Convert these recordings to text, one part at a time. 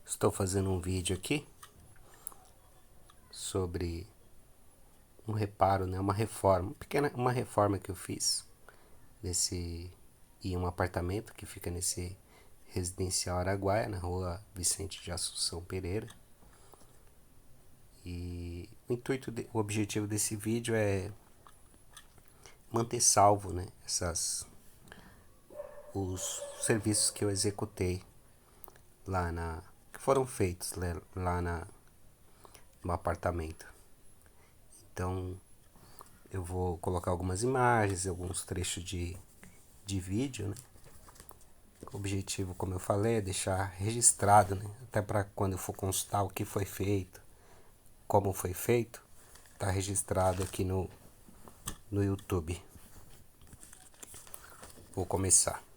Estou fazendo um vídeo aqui sobre um reparo, né, uma reforma que eu fiz em um apartamento que fica nesse residencial Araguaia, na rua Vicente de Assunção Pereira. E o objetivo desse vídeo é manter salvo, né, os serviços que eu executei que foram feitos no apartamento. Então eu vou colocar algumas imagens, alguns trechos de vídeo, né? O objetivo, como eu falei, é deixar registrado, né? Até para quando eu for consultar o que foi feito, como foi feito, tá registrado aqui no YouTube. Vou começar.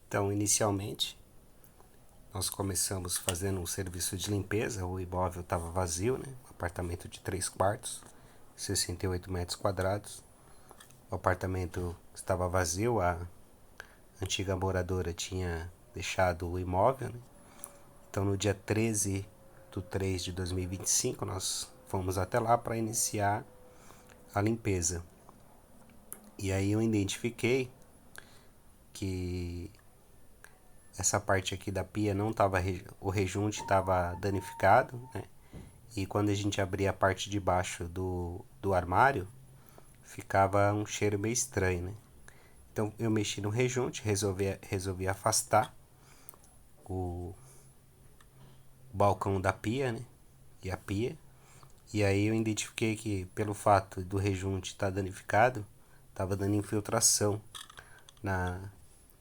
Então, inicialmente, nós começamos fazendo um serviço de limpeza. O imóvel estava vazio, né? Um apartamento de 3 quartos, 68 metros quadrados. O apartamento estava vazio, a antiga moradora tinha deixado o imóvel, né? Então, no dia 13/3/2025, nós fomos até lá para iniciar a limpeza. E aí eu identifiquei que essa parte aqui da pia não estava, o rejunte estava danificado, né? E quando a gente abria a parte de baixo do armário, ficava um cheiro meio estranho, né? Então eu mexi no rejunte, resolvi afastar o balcão da pia, né? E a pia. E aí eu identifiquei que pelo fato do rejunte estar danificado, estava dando infiltração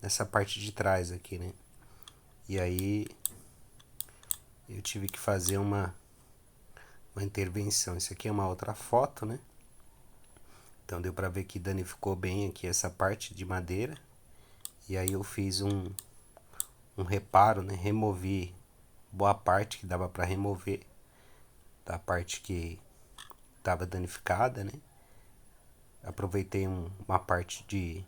nessa parte de trás aqui, né? E aí eu tive que fazer uma intervenção. Isso aqui é uma outra foto, né? Então deu para ver que danificou bem aqui essa parte de madeira. E aí eu fiz um reparo, né? Removi boa parte que dava para remover da parte que estava danificada, né? Aproveitei uma parte que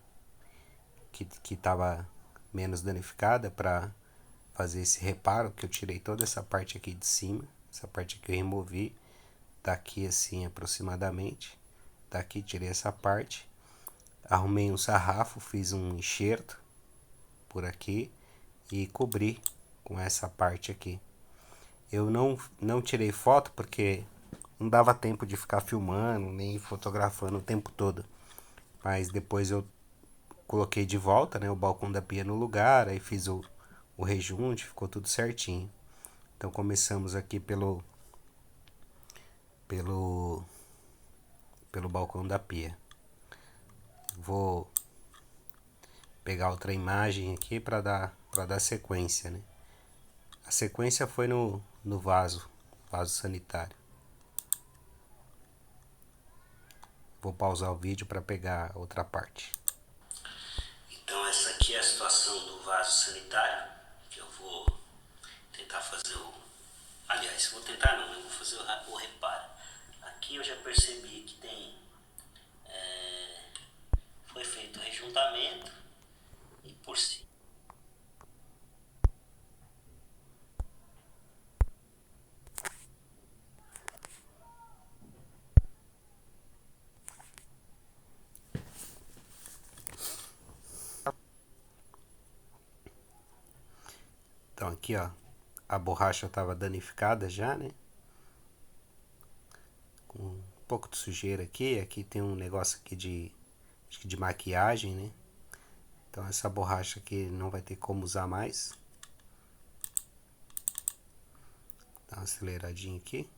estava menos danificada para fazer esse reparo, que eu tirei toda essa parte aqui de cima, essa parte que eu removi, daqui assim aproximadamente, daqui tirei essa parte, arrumei um sarrafo, fiz um enxerto por aqui e cobri com essa parte aqui. Eu não tirei foto porque não dava tempo de ficar filmando nem fotografando o tempo todo, mas depois eu coloquei de volta, né, o balcão da pia no lugar, aí fiz o rejunte, ficou tudo certinho. Então começamos aqui pelo balcão da pia. Vou pegar outra imagem aqui para dar sequência, né? A sequência foi no vaso sanitário. Vou pausar o vídeo para pegar outra parte. Então essa aqui é a situação do vaso sanitário, que eu vou tentar fazer Aliás, vou tentar não, eu vou fazer o reparo. Aqui eu já percebi que foi feito o rejuntamento e por cima. Então aqui, ó, a borracha estava danificada já, né? Com um pouco de sujeira aqui. Aqui tem um negócio aqui acho que de maquiagem, né? Então essa borracha aqui não vai ter como usar mais. Dá uma aceleradinha aqui.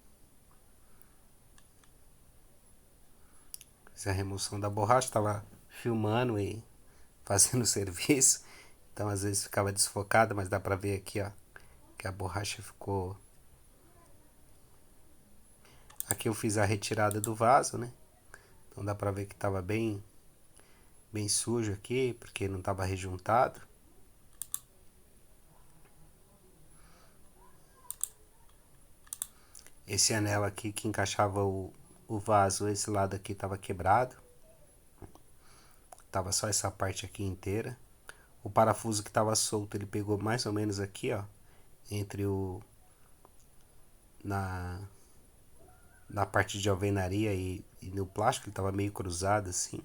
Fiz a remoção da borracha, estava filmando e fazendo o serviço. Então às vezes ficava desfocada, mas dá pra ver aqui, ó, que a borracha ficou. Aqui eu fiz a retirada do vaso, né? Então dá pra ver que tava bem sujo aqui, porque não tava rejuntado. Esse anel aqui que encaixava o vaso, esse lado aqui tava quebrado. Tava só essa parte aqui inteira. O parafuso que tava solto, ele pegou mais ou menos aqui, ó, entre o na na parte de alvenaria e no plástico, ele tava meio cruzado assim.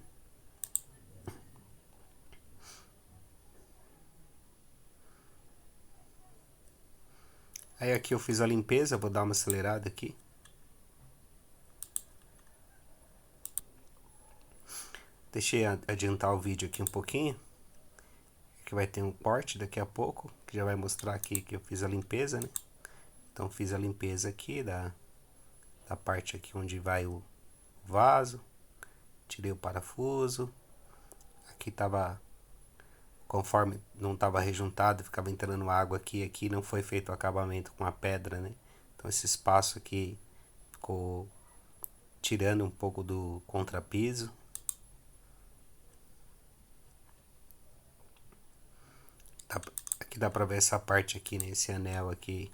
Aí aqui eu fiz a limpeza, vou dar uma acelerada aqui. Deixei adiantar o vídeo aqui um pouquinho, que vai ter um corte daqui a pouco, que já vai mostrar aqui que eu fiz a limpeza, né? Então fiz a limpeza aqui da parte aqui onde vai o vaso, tirei o parafuso. Aqui tava, conforme não tava rejuntado, ficava entrando água aqui não foi feito o acabamento com a pedra, né? Então esse espaço aqui ficou tirando um pouco do contrapiso. Aqui dá pra ver essa parte aqui, né? Esse anel aqui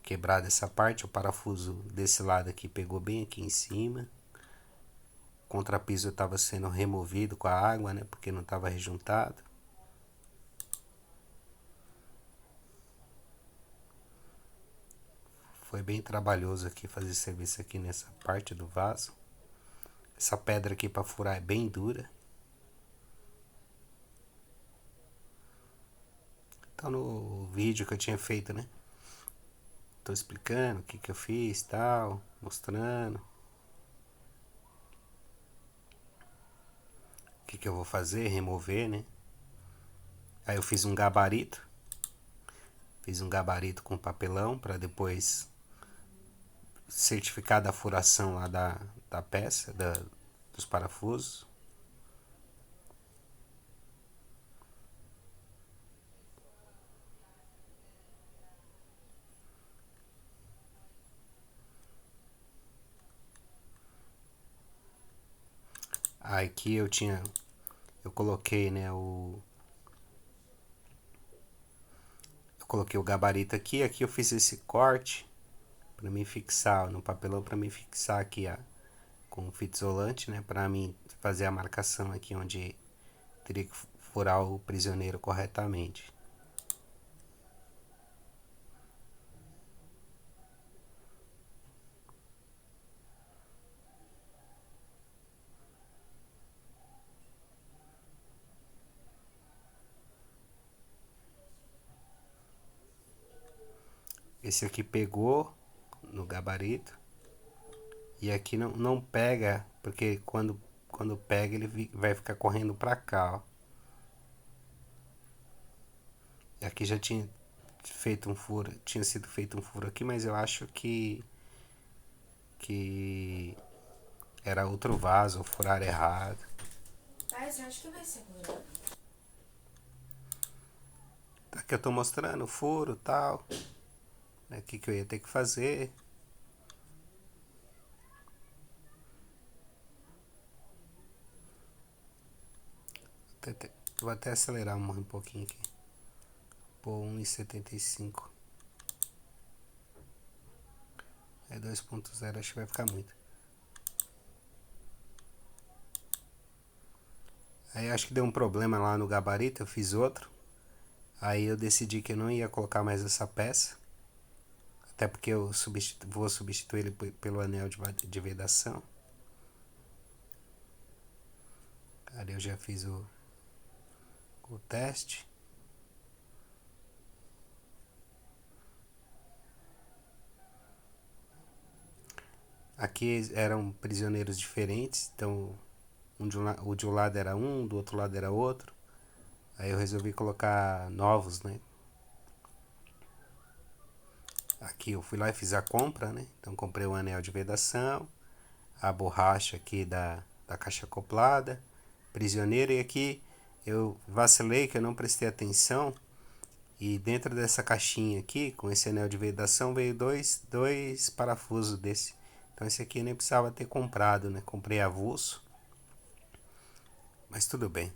quebrado, essa parte. O parafuso desse lado aqui pegou bem aqui em cima. O contrapiso estava sendo removido com a água, né? Porque não estava rejuntado. Foi bem trabalhoso aqui fazer serviço aqui nessa parte do vaso. Essa pedra aqui para furar é bem dura. Então no vídeo que eu tinha feito, né? Tô explicando o que eu fiz, tal, mostrando o que eu vou fazer, remover, né? Aí eu fiz um gabarito. Fiz um gabarito com papelão para depois certificar da furação lá da peça, dos parafusos. Aqui eu coloquei, né, eu coloquei o gabarito aqui eu fiz esse corte para mim fixar no papelão, para mim fixar aqui com fita isolante, né, para mim fazer a marcação aqui onde teria que furar o prisioneiro corretamente. Esse aqui pegou no gabarito e aqui não pega, porque quando pega ele vai ficar correndo para cá, ó. E aqui já tinha feito um furo, tinha sido feito um furo aqui, mas eu acho que era outro vaso, ou furaram errado. Mas eu acho que vai segurar. Tá que eu tô mostrando o furo e tal, né, o que eu ia ter que fazer. Vou até acelerar um pouquinho aqui. Pô, 1,75. É 2.0, acho que vai ficar muito. Aí acho que deu um problema lá no gabarito, eu fiz outro. Aí eu decidi que eu não ia colocar mais essa peça. Até porque eu vou substituir ele pelo anel de vedação. Ali eu já fiz o teste. Aqui eram prisioneiros diferentes, então o de um lado era um, do outro lado era outro. Aí eu resolvi colocar novos, né? Aqui eu fui lá e fiz a compra, né? Então comprei o anel de vedação, a borracha aqui da caixa acoplada, prisioneiro, e aqui eu vacilei que eu não prestei atenção. E dentro dessa caixinha aqui, com esse anel de vedação, veio dois parafusos desse. Então esse aqui eu nem precisava ter comprado, né? Comprei avulso. Mas tudo bem.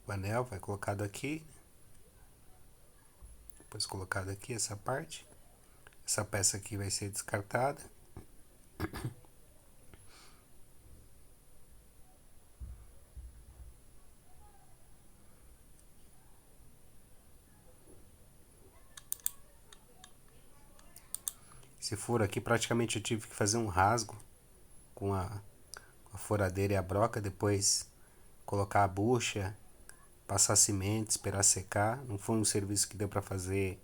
O anel vai colocado aqui. Depois colocado aqui essa parte. Essa peça aqui vai ser descartada. Esse furo aqui praticamente eu tive que fazer um rasgo com a furadeira e a broca, depois colocar a bucha, passar cimento, esperar secar. Não foi um serviço que deu para fazer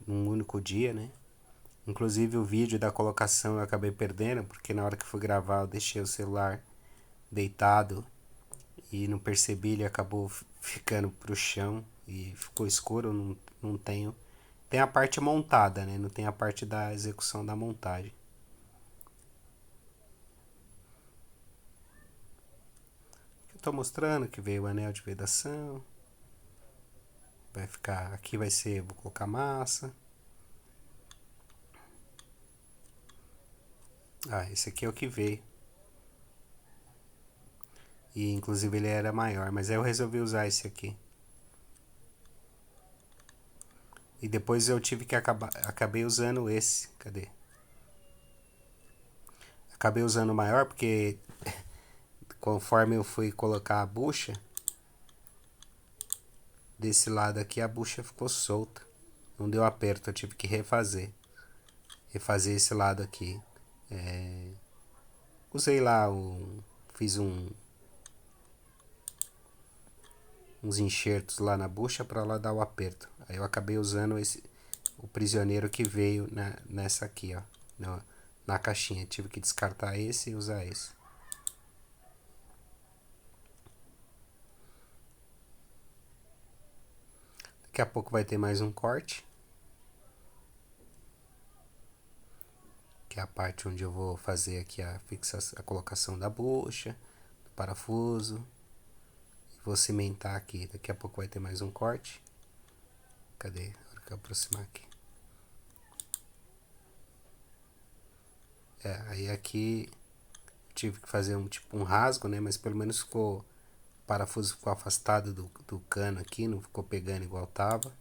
num único dia, né? Inclusive o vídeo da colocação eu acabei perdendo, porque na hora que fui gravar eu deixei o celular deitado e não percebi, ele acabou ficando pro chão e ficou escuro, não tenho. Tem a parte montada, né? Não tem a parte da execução da montagem. Eu tô mostrando que veio o anel de vedação. Vai ficar, aqui vai ser, vou colocar massa. Ah, esse aqui é o que veio. E inclusive ele era maior, mas aí eu resolvi usar esse aqui. E depois eu tive que acabei usando esse. Cadê? Acabei usando o maior porque conforme eu fui colocar a bucha, desse lado aqui a bucha ficou solta. Não deu aperto, eu tive que refazer. Refazer esse lado aqui. Usei lá, fiz uns enxertos lá na bucha para ela dar o aperto. Aí eu acabei usando o prisioneiro que veio nessa aqui, ó, na caixinha. Tive que descartar esse e usar esse. Daqui a pouco vai ter mais um corte, que é a parte onde eu vou fazer aqui a colocação da bucha, do parafuso. Vou cimentar aqui. Daqui a pouco vai ter mais um corte. Cadê? Na hora que eu aproximar aqui. Aí aqui tive que fazer um rasgo, né? Mas pelo menos ficou, o parafuso ficou afastado do cano aqui, não ficou pegando igual tava.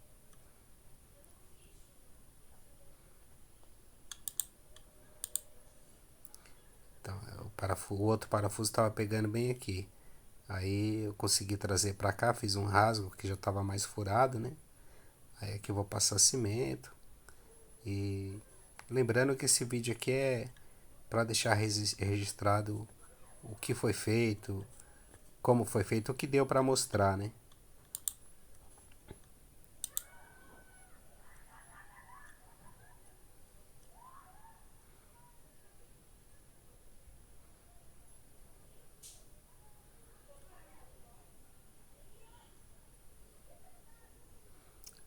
Então, o outro parafuso estava pegando bem aqui. Aí eu consegui trazer para cá, fiz um rasgo que já estava mais furado, né? Aí aqui eu vou passar cimento. E lembrando que esse vídeo aqui é para deixar registrado o que foi feito, como foi feito, o que deu para mostrar, né?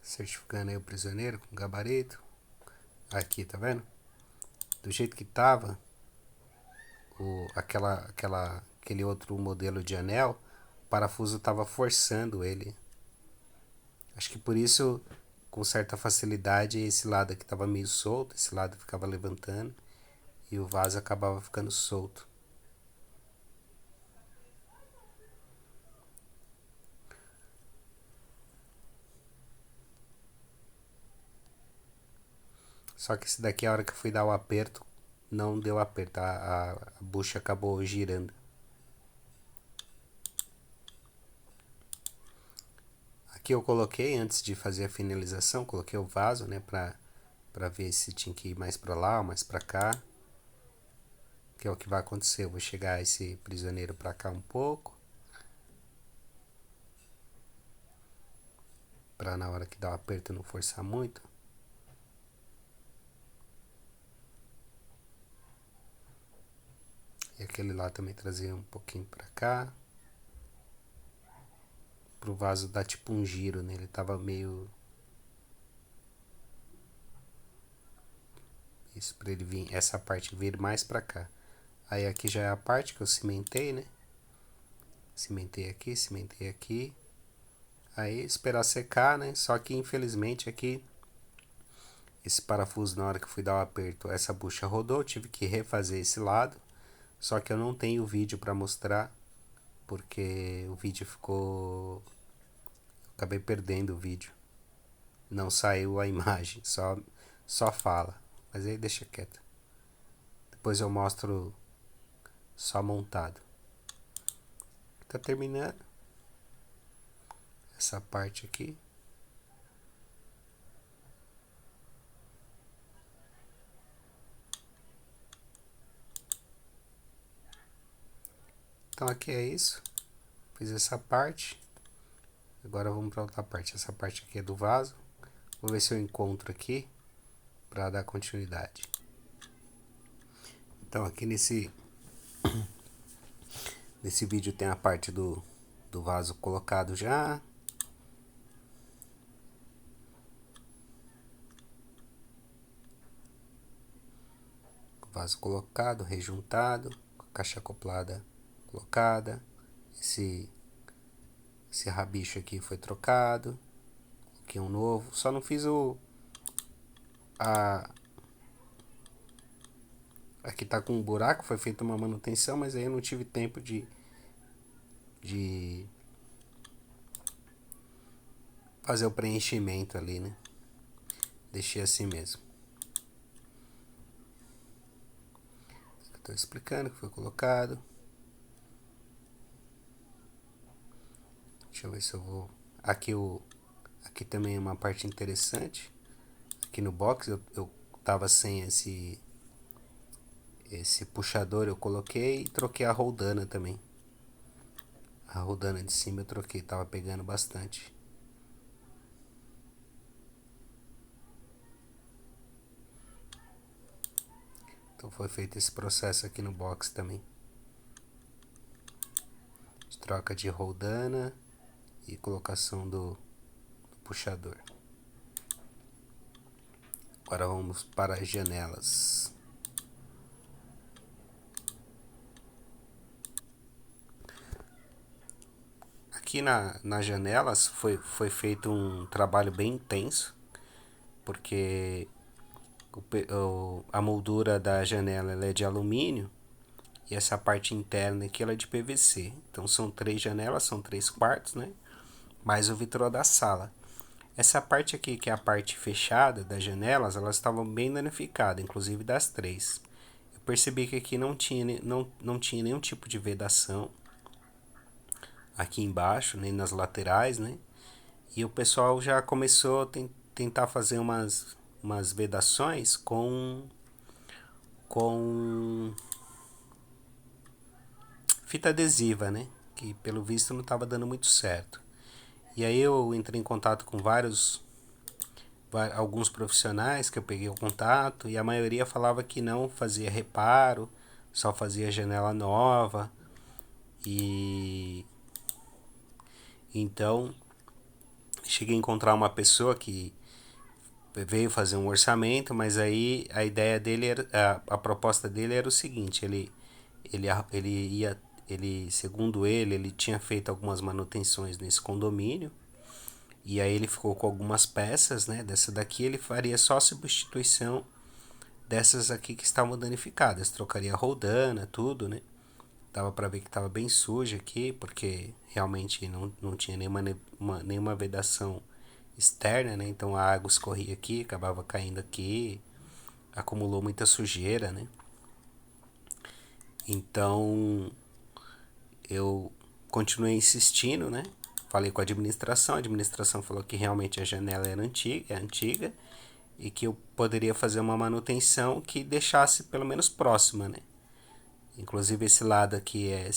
Certificando aí o prisioneiro com gabarito. Aqui, tá vendo? Do jeito que tava, aquele outro modelo de anel, o parafuso tava forçando ele. Acho que por isso, com certa facilidade, esse lado aqui tava meio solto, esse lado ficava levantando e o vaso acabava ficando solto. Só que esse daqui, a hora que eu fui dar o aperto, não deu aperto, a bucha acabou girando. Aqui eu coloquei, antes de fazer a finalização, coloquei o vaso, né, pra ver se tinha que ir mais pra lá ou mais pra cá. Que é o que vai acontecer, eu vou chegar esse prisioneiro pra cá um pouco. Pra na hora que dá o aperto não forçar muito. E aquele lá também trazer um pouquinho pra cá. Pro vaso dar tipo um giro nele, ele tava meio... Isso, pra ele vir, essa parte vir mais pra cá. Aí aqui já é a parte que eu cimentei, né? Cimentei aqui. Aí esperar secar, né? Só que infelizmente aqui, esse parafuso na hora que eu fui dar o aperto, essa bucha rodou, tive que refazer esse lado. Só que eu não tenho vídeo pra mostrar, porque o vídeo ficou Acabei perdendo o vídeo. Não saiu a imagem, só fala. Mas aí deixa quieto. Depois eu mostro só montado. Tá terminando essa parte aqui. Então aqui é isso. Fiz essa parte. Agora vamos para outra parte. Essa parte aqui é do vaso. Vou ver se eu encontro aqui para dar continuidade. Então aqui nesse vídeo tem a parte do vaso colocado já. Vaso colocado, rejuntado, caixa acoplada colocada. Esse rabicho aqui foi trocado. Aqui um novo. Só não fiz aqui tá com um buraco, foi feita uma manutenção, mas aí eu não tive tempo de fazer o preenchimento ali, né? Deixei assim mesmo. Estou explicando o que foi colocado. Deixa eu ver se eu vou... Aqui também é uma parte interessante. Aqui no box eu tava sem esse puxador, eu coloquei e troquei a roldana também. A roldana de cima eu troquei, tava pegando bastante. Então foi feito esse processo aqui no box também. De troca de roldana e colocação do puxador. Agora vamos para as janelas. Aqui nas janelas foi feito um trabalho bem intenso, porque a moldura da janela ela é de alumínio e essa parte interna aqui ela é de PVC. Então são 3 janelas, são 3 quartos, né? Mais o vitrô da sala. Essa parte aqui, que é a parte fechada das janelas, elas estavam bem danificadas, inclusive das 3. Eu percebi que aqui não tinha nenhum tipo de vedação aqui embaixo, nem nas laterais, né? E o pessoal já começou a tentar fazer umas vedações com fita adesiva, né? Que pelo visto não estava dando muito certo. E aí eu entrei em contato com alguns profissionais que eu peguei o contato e a maioria falava que não fazia reparo, só fazia janela nova. E então cheguei a encontrar uma pessoa que veio fazer um orçamento, mas aí a ideia dele era, a proposta dele era o seguinte: segundo ele tinha feito algumas manutenções nesse condomínio e aí ele ficou com algumas peças, né? Dessa daqui ele faria só substituição dessas aqui que estavam danificadas, trocaria a roldana, tudo, né? Dava para ver que estava bem suja aqui, porque realmente não tinha nenhuma vedação externa, né? Então a água escorria aqui, acabava caindo aqui, acumulou muita sujeira, né? Então eu continuei insistindo, né? Falei com a administração falou que realmente a janela era antiga e que eu poderia fazer uma manutenção que deixasse pelo menos próxima, né? Inclusive esse lado aqui é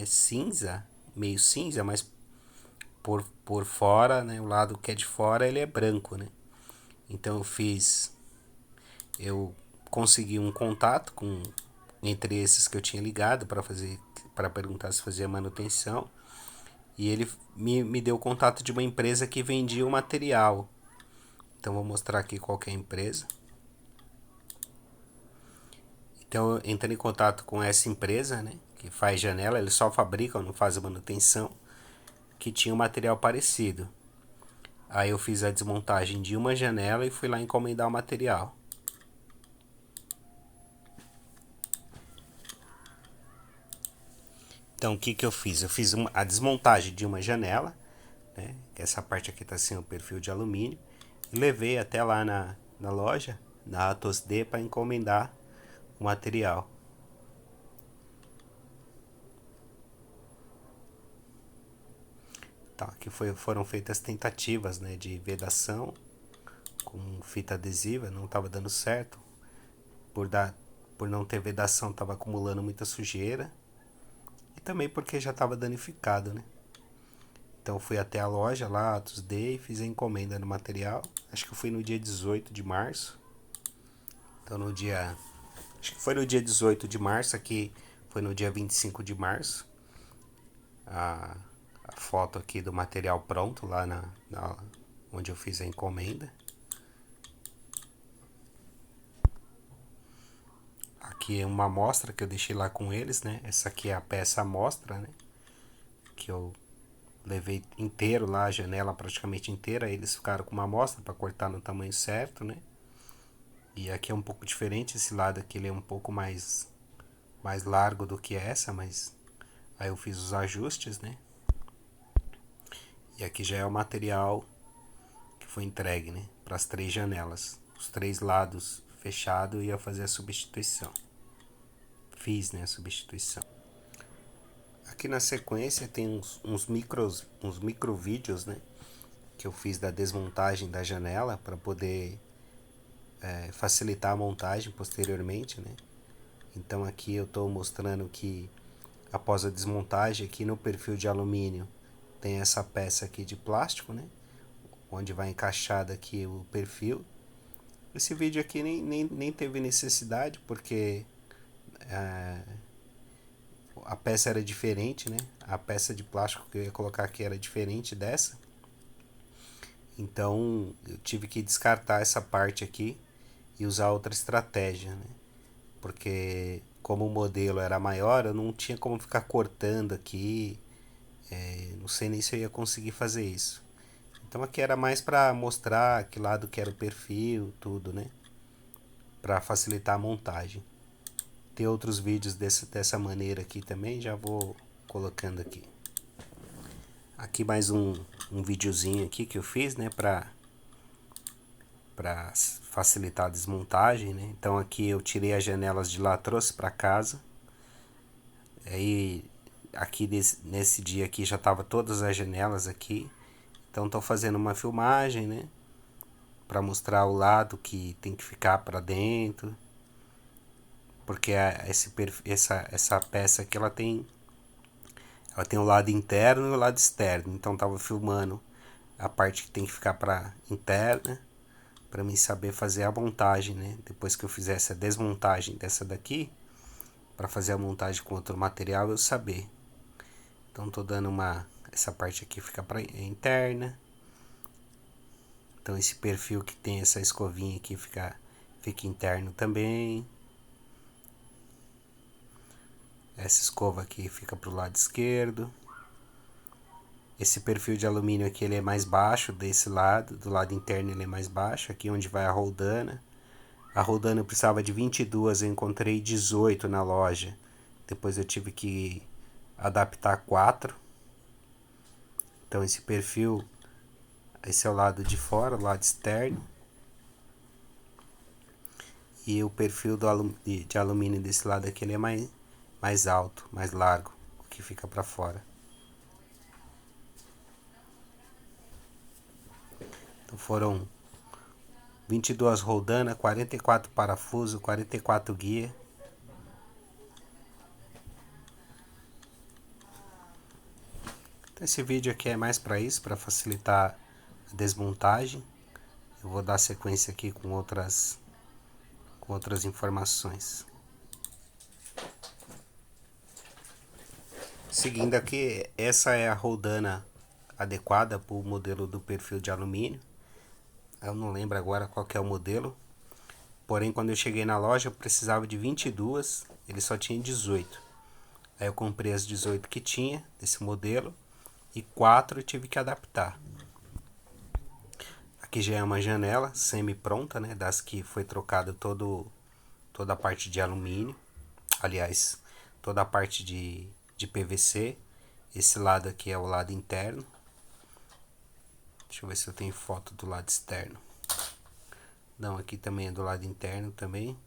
cinza, meio cinza, mas por fora, né? O lado que é de fora ele é branco, né? Então eu consegui um contato entre esses que eu tinha ligado para perguntar se fazia manutenção e ele me deu o contato de uma empresa que vendia o material. Então vou mostrar aqui qual que é a empresa. Então eu entrei em contato com essa empresa, né, que faz janela, eles só fabricam, não fazem manutenção, que tinha um material parecido. Aí eu fiz a desmontagem de uma janela e fui lá encomendar o material. Então o que eu fiz? Eu fiz a desmontagem de uma janela, né? Essa parte aqui tá sem o perfil de alumínio. E levei até lá na loja, na Atos D, para encomendar o material. Tá, aqui foram feitas tentativas, né, de vedação com fita adesiva, não estava dando certo. Por não ter vedação, estava acumulando muita sujeira. E também porque já estava danificado, né? Então fui até a loja lá, Atos D, e fiz a encomenda no material. Acho que fui no dia 18 de março. Então acho que foi no dia 18 de março, aqui foi no dia 25 de março. A, a foto aqui do material pronto lá onde eu fiz a encomenda. Aqui é uma amostra que eu deixei lá com eles, né? Essa aqui é a peça amostra, né? Que eu levei inteiro lá, a janela praticamente inteira. Eles ficaram com uma amostra para cortar no tamanho certo, né? E aqui é um pouco diferente, esse lado aqui ele é um pouco mais largo do que essa, mas aí eu fiz os ajustes, né? E aqui já é o material que foi entregue, né? Para as 3 janelas. Os 3 lados fechados, eu ia fazer a substituição. Fiz, né, a substituição. Aqui na sequência tem uns micro vídeos, né? Que eu fiz da desmontagem da janela para poder facilitar a montagem posteriormente, né? Então aqui eu estou mostrando que após a desmontagem aqui no perfil de alumínio tem essa peça aqui de plástico, né? Onde vai encaixado aqui o perfil. Esse vídeo aqui nem teve necessidade porque a peça era diferente, né? A peça de plástico que eu ia colocar aqui era diferente dessa. Então eu tive que descartar essa parte aqui e usar outra estratégia, né? Porque como o modelo era maior, eu não tinha como ficar cortando aqui. Não sei nem se eu ia conseguir fazer isso. Então aqui era mais para mostrar que lado que era o perfil, tudo, né? Para facilitar a montagem. Tem outros vídeos dessa maneira aqui também, já vou colocando aqui. Aqui mais um videozinho aqui que eu fiz, né, para facilitar a desmontagem, né? Então aqui eu tirei as janelas de lá, trouxe para casa. Aí aqui nesse dia aqui já tava todas as janelas aqui. Então estou fazendo uma filmagem, né, para mostrar o lado que tem que ficar para dentro. Porque essa peça aqui ela tem o lado interno e o lado externo. Então tava filmando a parte que tem que ficar para interna, para mim saber fazer a montagem, né? Depois que eu fizesse a desmontagem dessa daqui, para fazer a montagem com outro material, eu saber. Então tô dando essa parte aqui fica para interna. Então esse perfil que tem essa escovinha aqui fica interno também. Essa escova aqui fica pro lado esquerdo. Esse perfil de alumínio aqui ele é mais baixo desse lado, do lado interno ele é mais baixo, aqui onde vai a roldana. A roldana eu precisava de 22, eu encontrei 18 na loja. Depois eu tive que adaptar 4. Então esse perfil, esse é o lado de fora, o lado externo. E o perfil de alumínio desse lado aqui ele é mais alto, mais largo, o que fica para fora. Então foram 22 roldanas, 44 parafusos, 44 guia. Então esse vídeo aqui é mais para isso, para facilitar a desmontagem. Eu vou dar sequência aqui com outras informações. Seguindo aqui, essa é a roldana adequada para o modelo do perfil de alumínio. Eu não lembro agora qual que é o modelo. Porém, quando eu cheguei na loja, eu precisava de 22, ele só tinha 18. Aí eu comprei as 18 que tinha, desse modelo, e 4 eu tive que adaptar. Aqui já é uma janela semi-pronta, né, das que foi trocado toda a parte de alumínio. Aliás, toda a parte de PVC. Esse lado aqui é o lado interno. Deixa eu ver se eu tenho foto do lado externo. Não, aqui também é do lado interno também.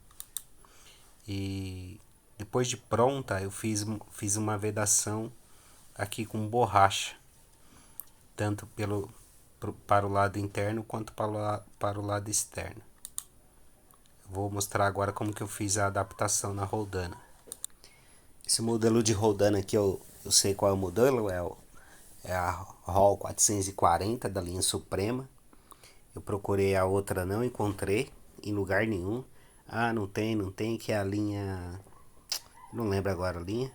E depois de pronta, eu fiz uma vedação aqui com borracha. Tanto para o lado interno quanto para o lado externo. Vou mostrar agora como que eu fiz a adaptação na roldana. Esse modelo de roldana aqui, eu sei qual é o modelo, é a Hall 440 da linha Suprema. Eu procurei a outra, não encontrei em lugar nenhum. Ah, não tem, que é a linha... Não lembro agora a linha.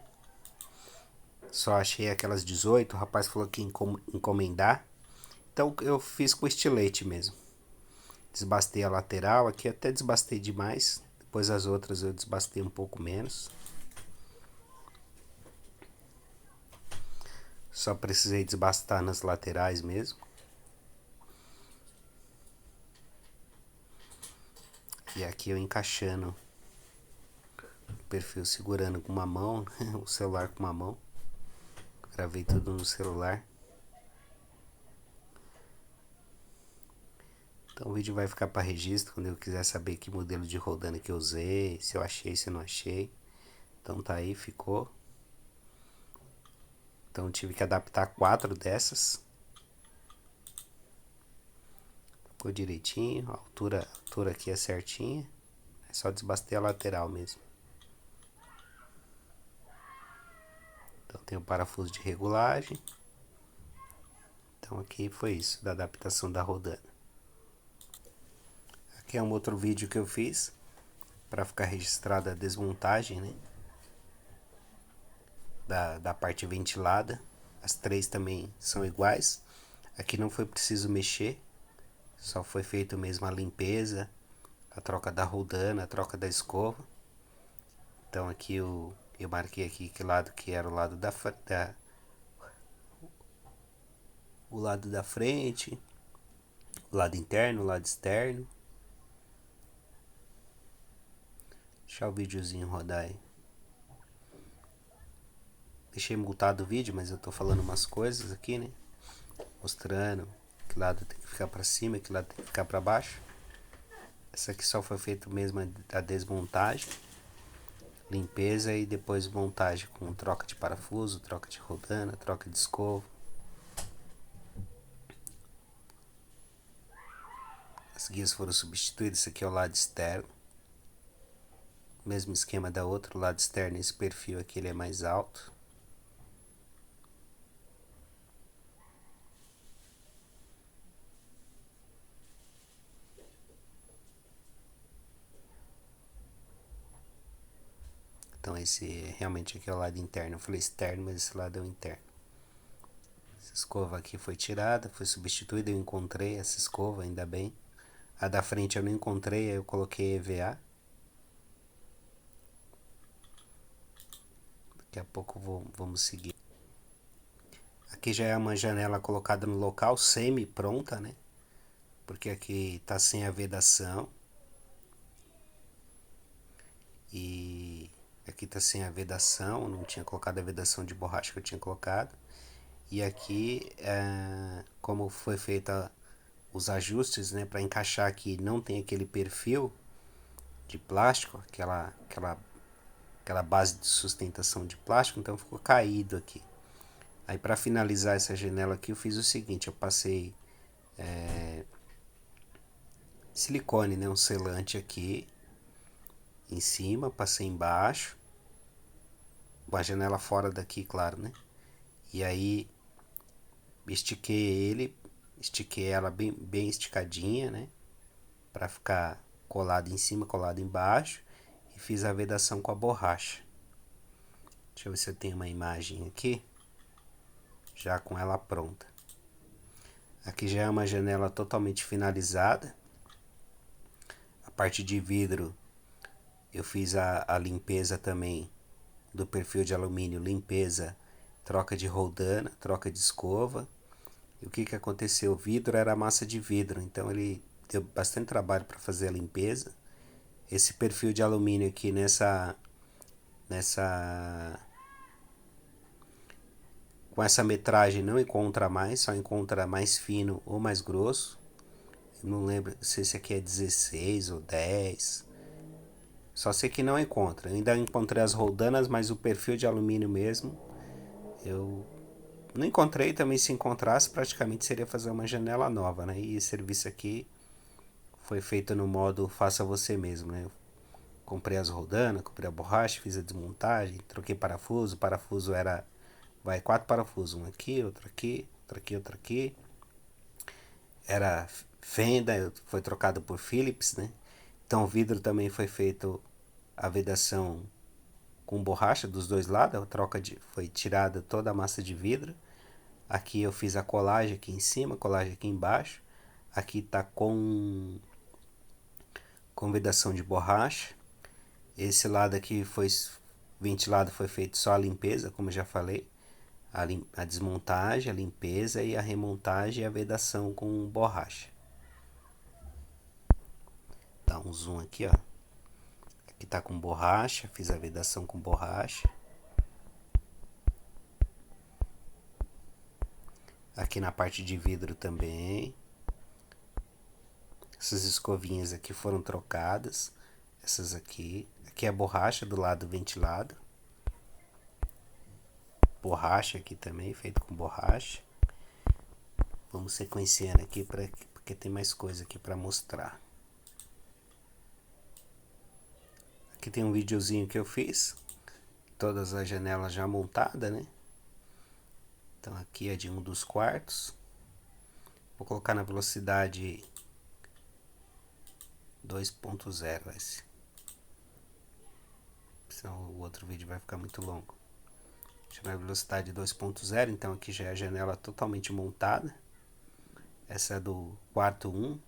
Só achei aquelas 18, o rapaz falou que encomendar. Então eu fiz com estilete mesmo. Desbastei a lateral, aqui até desbastei demais. Depois as outras eu desbastei um pouco menos. Só precisei desbastar nas laterais mesmo. E aqui eu encaixando o perfil, segurando com uma mão, o celular com uma mão. Gravei tudo no celular. Então o vídeo vai ficar para registro quando eu quiser saber que modelo de roldana que eu usei, se eu achei, se eu não achei. Então tá aí, ficou. Então eu tive que adaptar 4 dessas. Ficou direitinho, a altura aqui é certinha. É só desbaster a lateral mesmo. Então tem o parafuso de regulagem. Então aqui foi isso, da adaptação da roldana. Aqui é um outro vídeo que eu fiz para ficar registrada a desmontagem, né? Da parte ventilada. As 3 também são iguais. Aqui não foi preciso mexer. Só foi feito mesmo a limpeza, a troca da roldana, a troca da escova. Então aqui eu marquei aqui que lado que era o lado o lado da frente, o lado interno, o lado externo. Deixar o videozinho rodar aí. Deixei multado o vídeo, mas eu tô falando umas coisas aqui, né? Mostrando que lado tem que ficar pra cima, que lado tem que ficar pra baixo. Essa aqui só foi feito mesmo a desmontagem, limpeza e depois montagem com troca de parafuso, troca de roldana, troca de escova. As guias foram substituídas, esse aqui é o lado externo. Mesmo esquema da outra, o lado externo, esse perfil aqui ele é mais alto. Então esse realmente aqui é o lado interno. Eu falei externo, mas esse lado é o interno. Essa escova aqui foi tirada, foi substituída, eu encontrei essa escova, ainda bem. A da frente eu não encontrei, aí eu coloquei EVA. Daqui a pouco vamos seguir. Aqui já é uma janela colocada no local, semi-pronta, né? Porque aqui tá sem a vedação. E aqui tá sem a vedação, não tinha colocado a vedação de borracha que eu tinha colocado. E aqui, como foi feita os ajustes, né, para encaixar aqui, não tem aquele perfil de plástico, aquela base de sustentação de plástico, então ficou caído aqui. Aí para finalizar essa janela aqui eu fiz o seguinte, eu passei silicone, né, um selante aqui em cima, passei embaixo, a janela fora daqui, claro, né? E aí estiquei ela bem esticadinha, né? Para ficar colado em cima, colado embaixo. E fiz a vedação com a borracha. Deixa eu ver se eu tenho uma imagem aqui. Já com ela pronta. Aqui já é uma janela totalmente finalizada. A parte de vidro eu fiz a limpeza também do perfil de alumínio. Limpeza, troca de roldana, troca de escova. E o que aconteceu? O vidro era massa de vidro, então ele deu bastante trabalho para fazer a limpeza. Esse perfil de alumínio aqui com essa metragem não encontra mais, só encontra mais fino ou mais grosso. Eu não lembro se esse aqui é 16 ou 10. Só sei que não encontra. Eu ainda encontrei as roldanas, mas o perfil de alumínio mesmo eu não encontrei. Também, se encontrasse, praticamente seria fazer uma janela nova, né? E esse serviço aqui foi feito no modo faça você mesmo, né? Eu comprei as roldanas, comprei a borracha, fiz a desmontagem, troquei parafuso. O parafuso era, vai, 4 parafusos, um aqui, outro aqui, outro aqui, outro aqui. Era fenda, foi trocado por Phillips, né? Então o vidro também foi feito a vedação com borracha dos dois lados, a troca foi tirada toda a massa de vidro. Aqui eu fiz a colagem aqui em cima, colagem aqui embaixo. Aqui tá com vedação de borracha. Esse lado aqui foi ventilado, foi feito só a limpeza, como eu já falei. A desmontagem, a limpeza e a remontagem e a vedação com borracha. Dá um zoom aqui, ó. Aqui tá com borracha, fiz a vedação com borracha. Aqui na parte de vidro também. Essas escovinhas aqui foram trocadas. Essas aqui. Aqui é a borracha do lado ventilado. Borracha aqui também, feito com borracha. Vamos sequenciando aqui porque tem mais coisa aqui para mostrar. Aqui tem um videozinho que eu fiz. Todas as janelas já montadas, né? Então aqui é de um dos quartos. Vou colocar na velocidade 2.0 esse. Senão o outro vídeo vai ficar muito longo. Deixa na velocidade 2.0. Então aqui já é a janela totalmente montada. Essa é do quarto 1.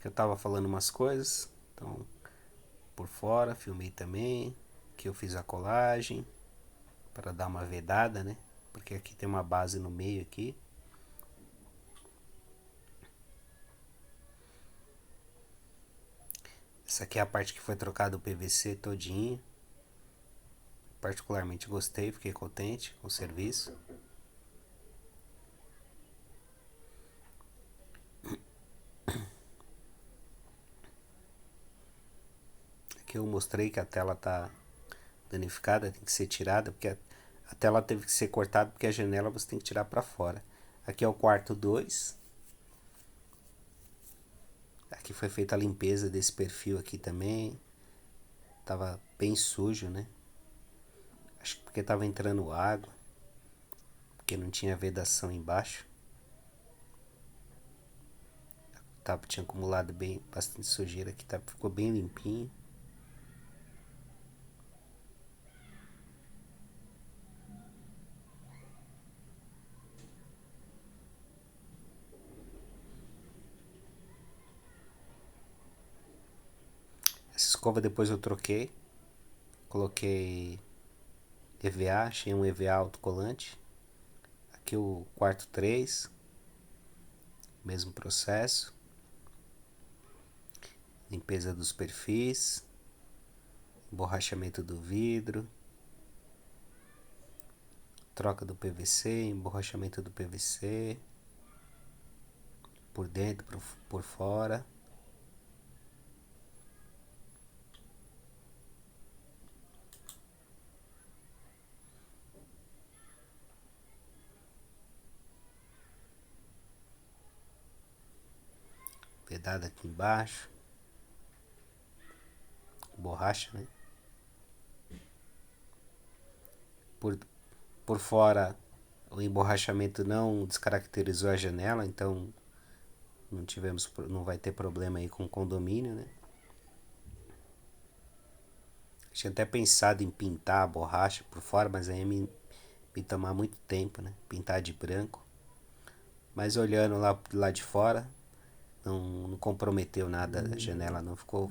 Que eu tava falando umas coisas. Então, por fora, filmei também. Aqui eu fiz a colagem para dar uma vedada, né? Porque aqui tem uma base no meio aqui. Essa aqui é a parte que foi trocado o PVC todinho. Particularmente gostei, fiquei contente com o serviço. Aqui eu mostrei que a tela tá danificada, tem que ser tirada, porque a tela teve que ser cortada porque a janela você tem que tirar para fora. Aqui é o quarto 2. Aqui foi feita a limpeza desse perfil aqui também. Tava bem sujo, né? Acho que porque tava entrando água, porque não tinha vedação embaixo. Tinha acumulado bastante sujeira aqui, ficou bem limpinho. Essa escova depois eu troquei. Coloquei EVA, achei um EVA autocolante. Aqui o quarto 3. Mesmo processo. Limpeza dos perfis. Emborrachamento do vidro. Troca do PVC, emborrachamento do PVC. Por dentro, por fora. Vedada aqui embaixo. Borracha, né? Por fora, o emborrachamento não descaracterizou a janela, então não vai ter problema aí com o condomínio, né? Tinha até pensado em pintar a borracha por fora, mas aí me tomar muito tempo, né? Pintar de branco. Mas olhando lá de fora, não comprometeu nada a janela, não. Ficou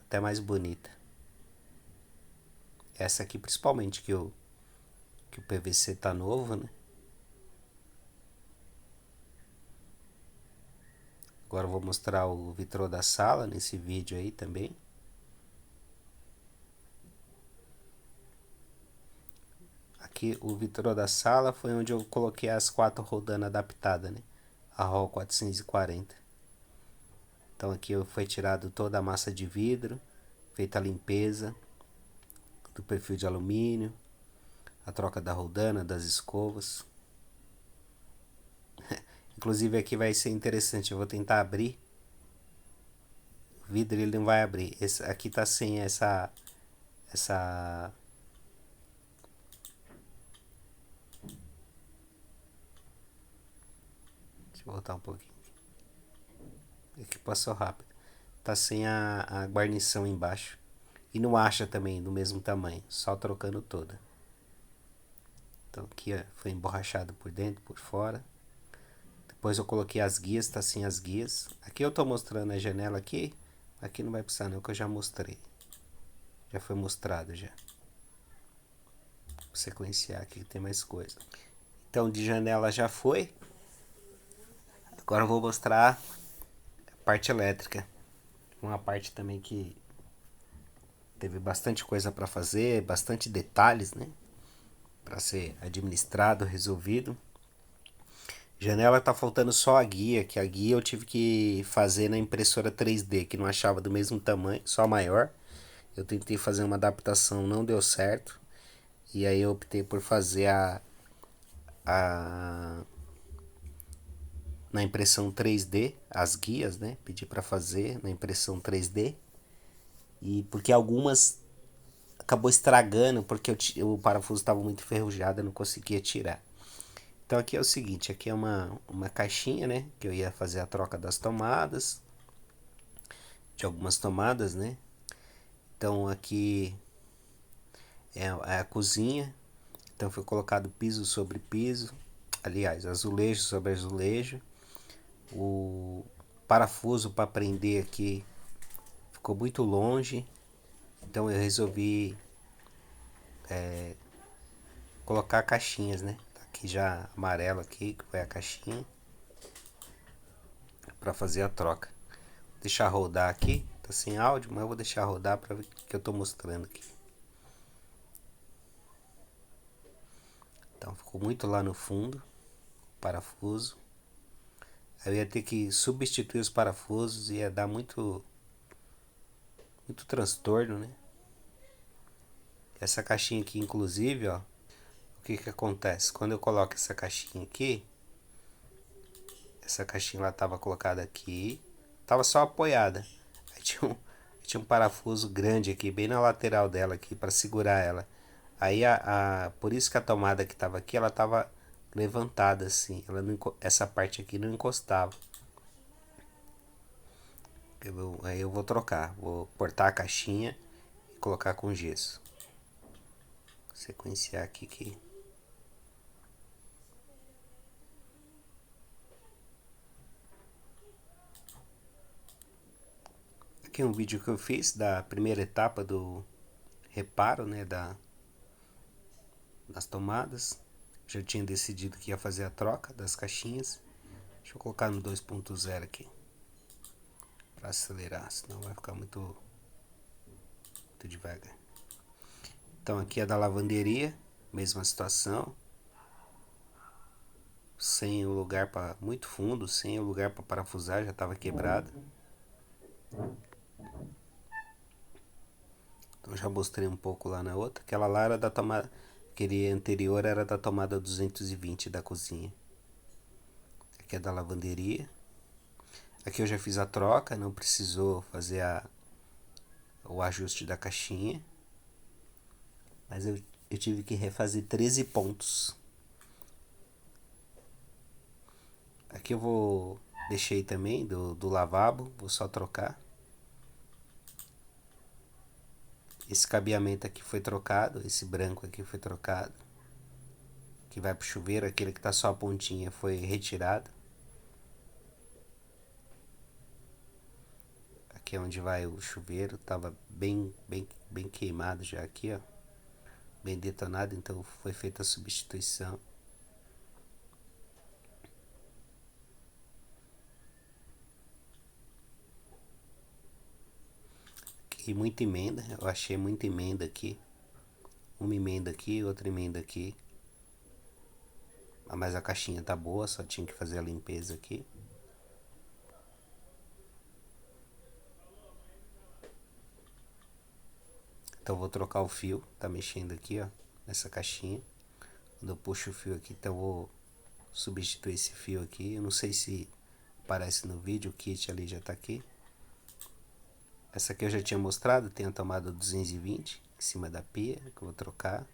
até mais bonita. Essa aqui principalmente, que o PVC tá novo, né? Agora eu vou mostrar o vitrô da sala nesse vídeo aí também. aqui o vitrô da sala foi onde eu coloquei as 4 rodanas adaptadas, né? A ROL 440. Então aqui foi tirado toda a massa de vidro, feita a limpeza do perfil de alumínio, a troca da rodana, das escovas. Inclusive aqui vai ser interessante, eu vou tentar abrir. O vidro ele não vai abrir. Esse aqui tá sem essa deixa eu voltar um pouquinho. Aqui passou rápido. Tá sem a guarnição embaixo. E não acha também do mesmo tamanho, só trocando toda. Então aqui ó, foi emborrachado por dentro, por fora. Depois eu coloquei as guias, tá sem as guias. Aqui eu tô mostrando a janela aqui. Aqui não vai precisar não, que eu já mostrei. Já foi mostrado já. Vou sequenciar aqui que tem mais coisa. Então de janela já foi. Agora eu vou mostrar a parte elétrica. Uma parte também que teve bastante coisa para fazer, bastante detalhes, né? Para ser administrado, resolvido. Janela tá faltando só a guia, que a guia eu tive que fazer na impressora 3D, que não achava do mesmo tamanho, só maior. Eu tentei fazer uma adaptação, não deu certo. E aí eu optei por fazer a na impressão 3D, as guias, né? Pedi para fazer na impressão 3D. E porque algumas acabou estragando, porque o parafuso estava muito enferrujado, eu não conseguia tirar. Então aqui é o seguinte, aqui é uma caixinha, né? Que eu ia fazer a troca das tomadas. De algumas tomadas, né? Então aqui é a cozinha. Então foi colocado piso sobre piso. Aliás, azulejo sobre azulejo. O parafuso para prender aqui ficou muito longe. Então eu resolvi colocar caixinhas, né? Tá aqui já amarelo aqui, que foi a caixinha. Para fazer a troca. Vou deixar rodar aqui. Tá sem áudio, mas eu vou deixar rodar para ver o que eu tô mostrando aqui. Então ficou muito lá no fundo o parafuso. Eu ia ter que substituir os parafusos, ia dar muito transtorno, né? Essa caixinha aqui, inclusive, ó, o que que acontece? Quando eu coloco essa caixinha aqui, essa caixinha lá tava colocada aqui, tava só apoiada. Aí tinha um parafuso grande aqui, bem na lateral dela aqui, para segurar ela. Aí por isso que a tomada que tava aqui, ela tava levantada assim, ela não, essa parte aqui não encostava. Aí eu vou trocar, vou cortar a caixinha e colocar com gesso. Vou sequenciar aqui que aqui é um vídeo que eu fiz da primeira etapa do reparo, né, das tomadas. Já tinha decidido que ia fazer a troca das caixinhas. Deixa eu colocar no 2.0 aqui para acelerar, senão vai ficar muito devagar. Então aqui é da lavanderia, mesma situação. Sem o lugar para muito fundo, sem o lugar para parafusar, já estava quebrado. Então já mostrei um pouco lá na outra. Aquela lá era da tomada, aquele anterior era da tomada 220 da cozinha. Aqui é da lavanderia. Aqui eu já fiz a troca, não precisou fazer o ajuste da caixinha. Mas eu tive que refazer 13 pontos. Aqui eu deixei também do lavabo, vou só trocar. Esse cabeamento aqui foi trocado, esse branco aqui foi trocado. Que vai pro chuveiro, aquele que tá só a pontinha foi retirado. Aqui é onde vai o chuveiro, tava bem queimado já aqui, ó. Bem detonado, então foi feita a substituição. E muita emenda, eu achei muita emenda aqui. Uma emenda aqui, outra emenda aqui. Mas a caixinha tá boa, só tinha que fazer a limpeza aqui. Então vou trocar o fio, tá mexendo aqui, ó, nessa caixinha. Quando eu puxo o fio aqui, então eu vou substituir esse fio aqui. Eu não sei se aparece no vídeo, o kit ali já tá aqui. Essa aqui eu já tinha mostrado, tem a tomada 220 em cima da pia, que eu vou trocar.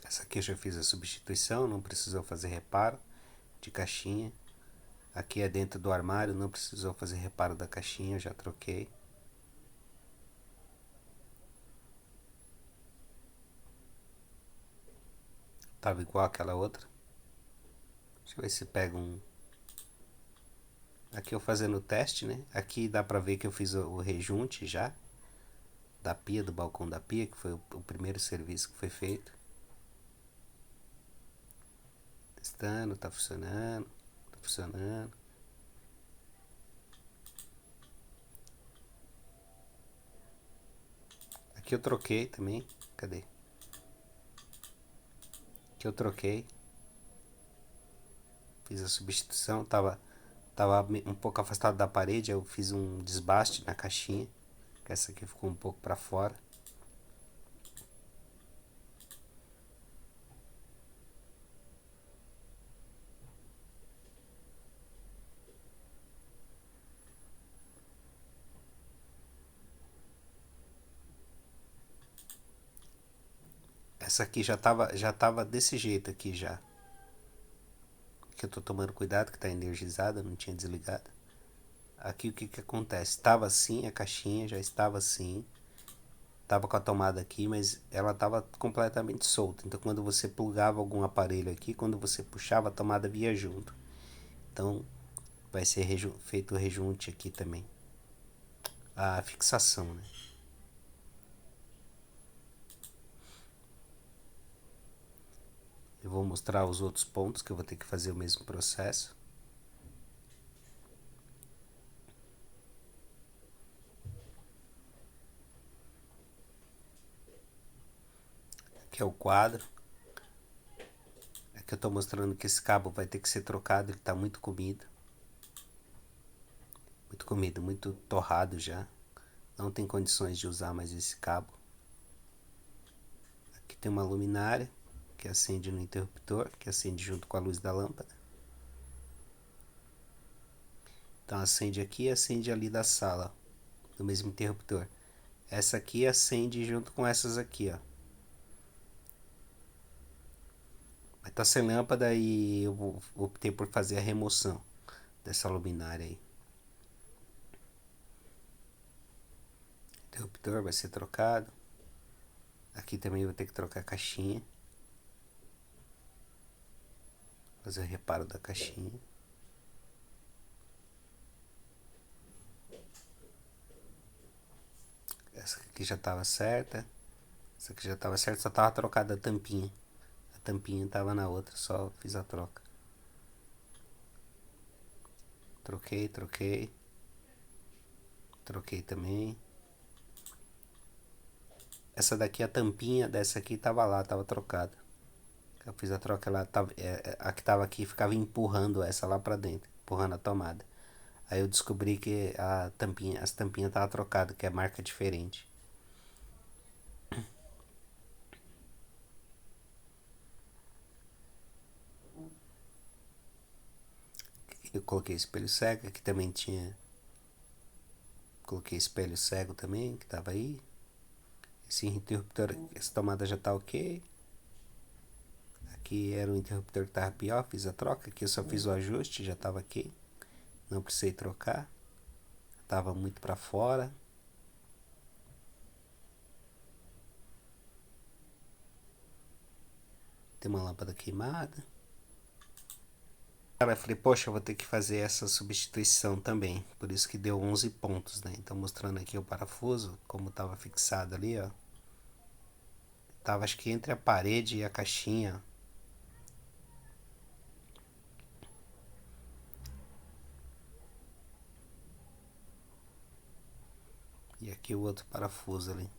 Essa aqui eu já fiz a substituição, não precisou fazer reparo de caixinha. Aqui é dentro do armário, não precisou fazer reparo da caixinha, eu já troquei. Tava igual aquela outra. Deixa eu ver se pega um. Aqui eu fazendo o teste, né? Aqui dá pra ver que eu fiz o rejunte já. Da pia, do balcão da pia, que foi o primeiro serviço que foi feito. Testando, tá funcionando. Tá funcionando. Aqui eu troquei também. Cadê? Aqui eu troquei. Fiz a substituição. Tava um pouco afastado da parede. Eu fiz um desbaste na caixinha. Que essa aqui ficou um pouco pra fora. Essa aqui já tava desse jeito aqui já. Que eu tô tomando cuidado que tá energizada, não tinha desligado. Aqui o que que acontece? Estava assim a caixinha, já estava assim. Tava com a tomada aqui, mas ela tava completamente solta. Então quando você plugava algum aparelho aqui, quando você puxava a tomada via junto. Então vai ser feito o rejunte aqui também. A fixação, né? Eu vou mostrar os outros pontos que eu vou ter que fazer o mesmo processo. Aqui é o quadro. Aqui eu estou mostrando que esse cabo vai ter que ser trocado, ele está muito comido. Muito comido, muito torrado já. Não tem condições de usar mais esse cabo. Aqui tem uma luminária que acende no interruptor, que acende junto com a luz da lâmpada. Então acende aqui e acende ali da sala, do mesmo interruptor. Essa aqui acende junto com essas aqui, ó. Vai estar sem lâmpada e eu optei por fazer a remoção dessa luminária aí. O interruptor vai ser trocado. Aqui também eu vou ter que trocar a caixinha. Fazer o reparo da caixinha. Essa aqui já estava certa. Essa aqui já estava certa, só estava trocada a tampinha. A tampinha estava na outra, só fiz a troca. Troquei, troquei. Troquei também. Essa daqui, a tampinha dessa aqui estava lá, estava trocada. Eu fiz a troca, ela tava, a que estava aqui ficava empurrando essa lá para dentro, empurrando a tomada. Aí eu descobri que as tampinhas estavam trocadas, que é marca diferente. Eu coloquei espelho cego, aqui também tinha. Coloquei espelho cego também, que estava aí. Esse interruptor, essa tomada já está ok. Aqui era o interruptor que estava pior, fiz a troca. Aqui eu só fiz o ajuste, já estava aqui. Não precisei trocar. Estava muito para fora. Tem uma lâmpada queimada. Cara, eu falei, poxa, eu vou ter que fazer essa substituição também. Por isso que deu 11 pontos, né? Então mostrando aqui o parafuso, como estava fixado ali, ó. Tava acho que entre a parede e a caixinha. aqui o outro parafuso ali.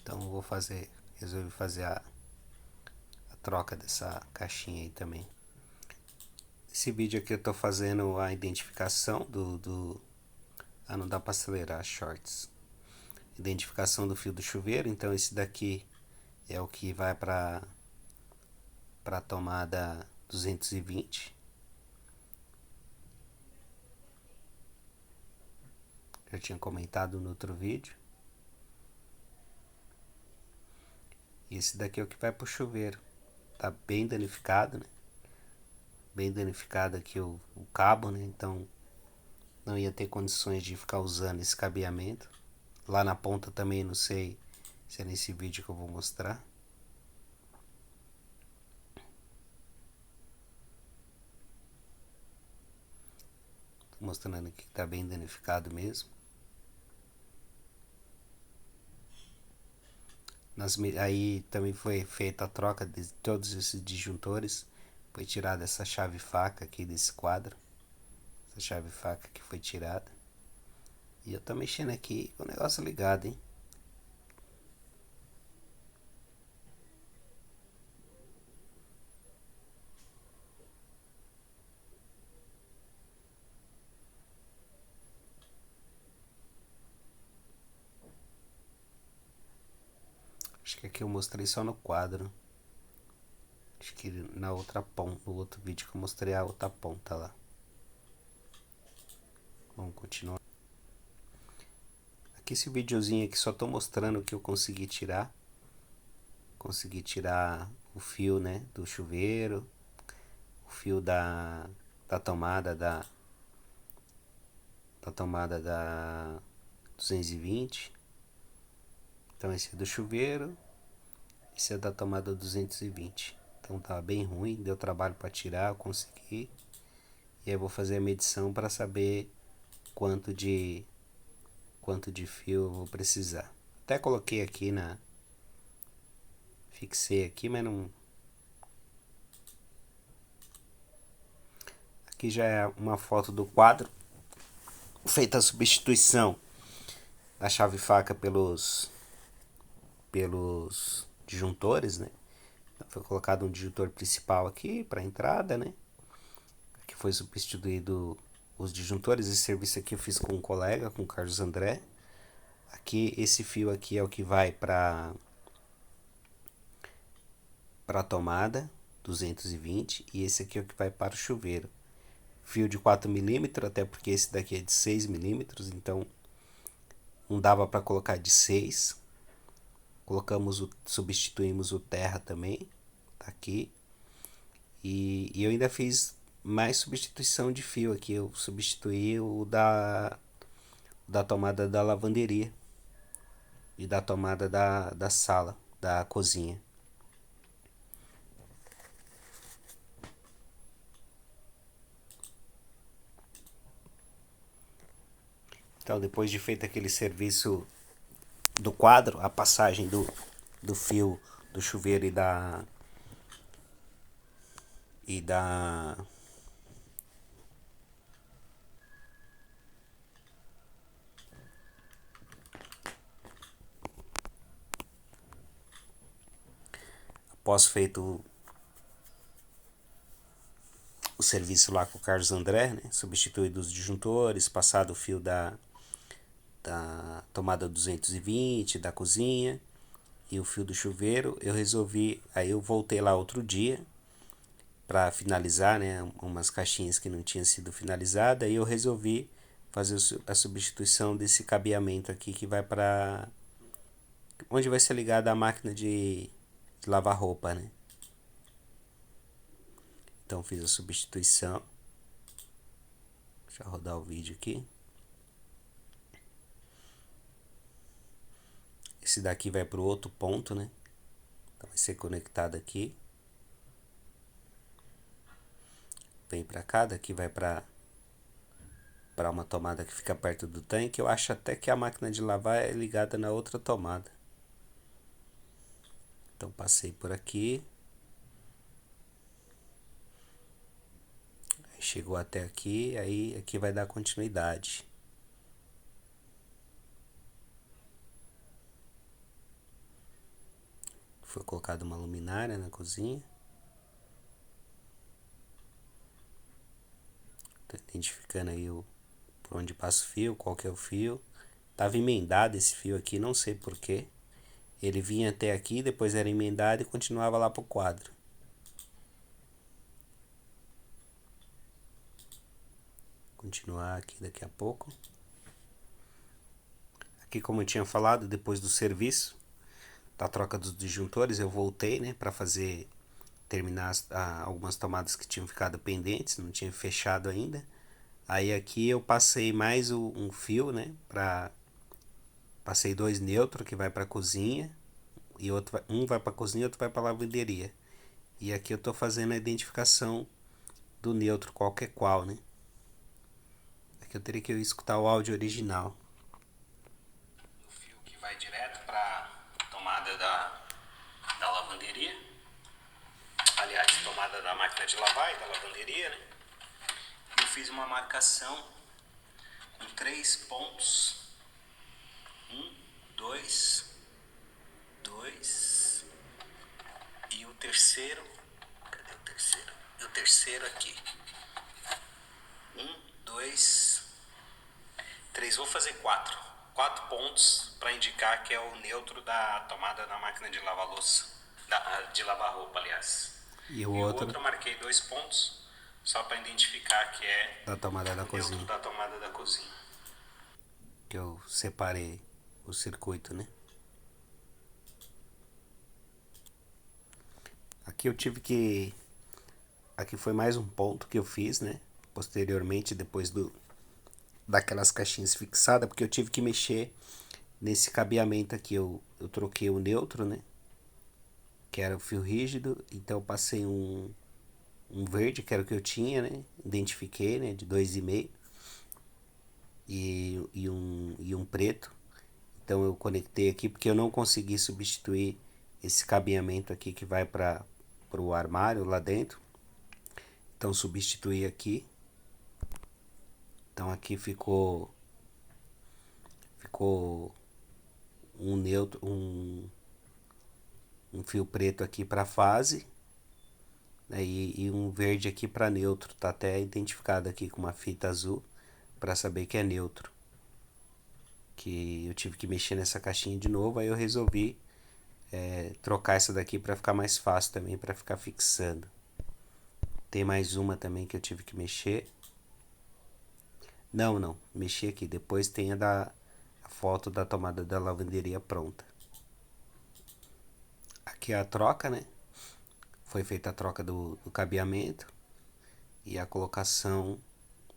Então eu vou resolvi fazer a troca dessa caixinha aí também. Esse vídeo aqui eu tô fazendo a identificação Ah, não dá para acelerar shorts. Identificação do fio do chuveiro. Então esse daqui é o que vai para a tomada 220. Já tinha comentado no outro vídeo. E esse daqui é o que vai pro chuveiro. Tá bem danificado, né? Bem danificado aqui o cabo, né? Então não ia ter condições de ficar usando esse cabeamento. Lá na ponta também não sei se é nesse vídeo que eu vou mostrar. Tô mostrando aqui que tá bem danificado mesmo. Aí também foi feita a troca de todos esses disjuntores. Foi tirada essa chave faca aqui desse quadro. Essa chave faca que foi tirada. E eu tô mexendo aqui com o negócio ligado, hein? Acho que aqui eu mostrei só no quadro. Acho que na outra ponta, no outro vídeo que eu mostrei a outra ponta lá. Vamos continuar. Aqui esse videozinho aqui só tô mostrando o que eu consegui tirar. Consegui tirar o fio, né, do chuveiro, o fio da tomada da tomada da 220. Então esse é do chuveiro, esse é da tomada 220. Então tá bem ruim, deu trabalho para tirar, eu consegui. E aí eu vou fazer a medição para saber quanto de fio eu vou precisar. Até coloquei aqui fixei aqui, mas não. Aqui já é uma foto do quadro. Feita a substituição da chave faca pelos disjuntores, né? Então foi colocado um disjuntor principal aqui para entrada, né? Aqui foi substituído os disjuntores. Esse serviço aqui eu fiz com um colega, com o Carlos André. Aqui esse fio aqui é o que vai para a tomada 220 e esse aqui é o que vai para o chuveiro. Fio de 4 milímetros, até porque esse daqui é de 6 milímetros, então não dava para colocar de 6. Substituímos o terra também, tá aqui. E eu ainda fiz mais substituição de fio aqui. Eu substituí o da tomada da lavanderia e da tomada da sala, da cozinha. Então, depois de feito aquele serviço do quadro, a passagem do fio do chuveiro e da após feito o serviço lá com o Carlos André, né, substituído os disjuntores, passado o fio da tomada 220 da cozinha e o fio do chuveiro, aí eu voltei lá outro dia para finalizar, né, umas caixinhas que não tinham sido finalizadas, e eu resolvi fazer a substituição desse cabeamento aqui que vai para onde vai ser ligada a máquina de lavar roupa, né? Então fiz a substituição. Deixa eu rodar o vídeo aqui. Esse daqui vai para o outro ponto, né? Então vai ser conectado aqui. Vem para cá, daqui vai para uma tomada que fica perto do tanque. Eu acho até que a máquina de lavar é ligada na outra tomada. Então passei por aqui. Chegou até aqui, aí aqui vai dar continuidade. foi colocada uma luminária na cozinha. Tô identificando aí por onde passa o fio, qual que é o fio. Tava emendado esse fio aqui, não sei porquê. Ele vinha até aqui, depois era emendado e continuava lá pro quadro. Continuar aqui daqui a pouco. Aqui, como eu tinha falado, depois do serviço, da troca dos disjuntores, eu voltei, né, para terminar algumas tomadas que tinham ficado pendentes, não tinha fechado ainda. Aí aqui eu passei mais um fio, né, passei 2 neutros que vai para a cozinha e um vai para a cozinha e outro vai para a lavanderia. E aqui eu tô fazendo a identificação do neutro qualquer qual, né? Aqui eu teria que escutar o áudio original. O fio que vai direto para tomada da lavanderia. Aliás, tomada da máquina de lavar e da lavanderia, né? Eu fiz uma marcação com 3 pontos. 2, e o terceiro. Cadê o terceiro? E o terceiro aqui. 2, 3. Vou fazer 4. 4 pontos para indicar que é o neutro da tomada da máquina de lavar louça. De lavar roupa, aliás. E o outro eu marquei 2 pontos só para identificar que é da tomada da cozinha. Neutro da tomada da cozinha. Que eu separei o circuito, né? Aqui eu tive que... Aqui foi mais um ponto que eu fiz, né? Posteriormente, depois daquelas caixinhas fixadas, porque eu tive que mexer nesse cabeamento aqui. Eu troquei o neutro, né? Que era o fio rígido. Então eu passei um verde, que era o que eu tinha, né? Identifiquei, né? De 2,5. E um preto. Então eu conectei aqui porque eu não consegui substituir esse cabeamento aqui que vai para o armário lá dentro. Então substituí aqui. Então aqui ficou um neutro, um fio preto aqui para fase, né, e um verde aqui para neutro. Tá até identificado aqui com uma fita azul para saber que é neutro. Que eu tive que mexer nessa caixinha de novo, aí eu resolvi trocar essa daqui para ficar mais fácil também, para ficar fixando. Tem mais uma também que eu tive que mexer. Não, mexi aqui. Depois tem a foto da tomada da lavanderia pronta. Aqui é a troca, né? Foi feita a troca do cabeamento e a colocação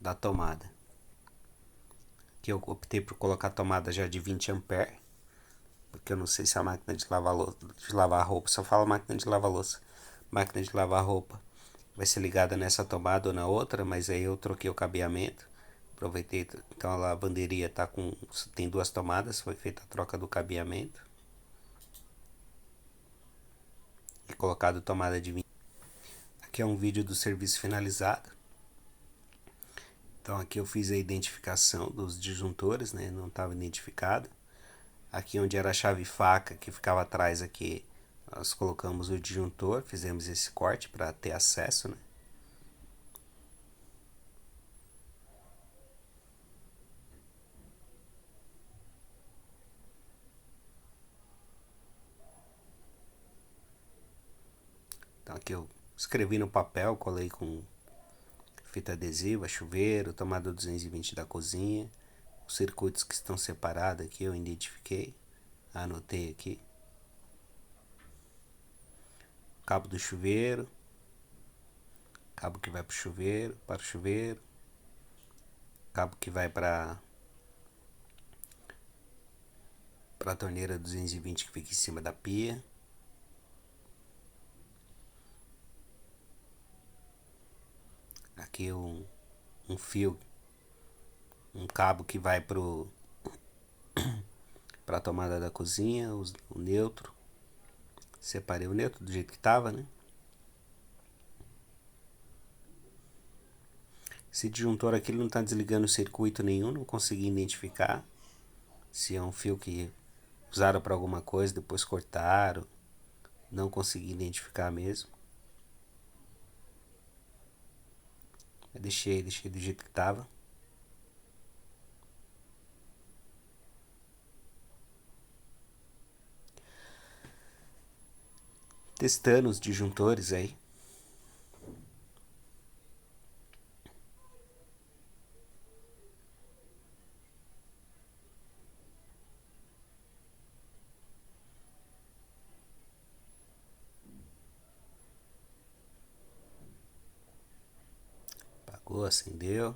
da tomada. Aqui eu optei por colocar a tomada já de 20 amperes, porque eu não sei se a máquina de lavar roupa, se eu falo máquina de lavar louça, máquina de lavar roupa vai ser ligada nessa tomada ou na outra, mas aí eu troquei o cabeamento. Aproveitei, então a lavanderia tem 2 tomadas, foi feita a troca do cabeamento e colocado tomada de 20. Aqui é um vídeo do serviço finalizado. Então aqui eu fiz a identificação dos disjuntores, né? Não estava identificado. Aqui onde era a chave faca que ficava atrás aqui, nós colocamos o disjuntor, fizemos esse corte para ter acesso, né? Então aqui eu escrevi no papel, colei com fita adesiva, chuveiro, tomada 220 da cozinha, os circuitos que estão separados aqui eu identifiquei, anotei aqui. Cabo do chuveiro, cabo que vai para o chuveiro, cabo que vai para a torneira 220 que fica em cima da pia. Aqui um fio, um cabo que vai para a tomada da cozinha, o neutro. Separei o neutro do jeito que estava, né? Esse disjuntor aqui ele não está desligando circuito nenhum, não consegui identificar se é um fio que usaram para alguma coisa, depois cortaram, Não consegui identificar mesmo. Eu deixei do jeito que tava. Testando os disjuntores aí. Apagou, acendeu.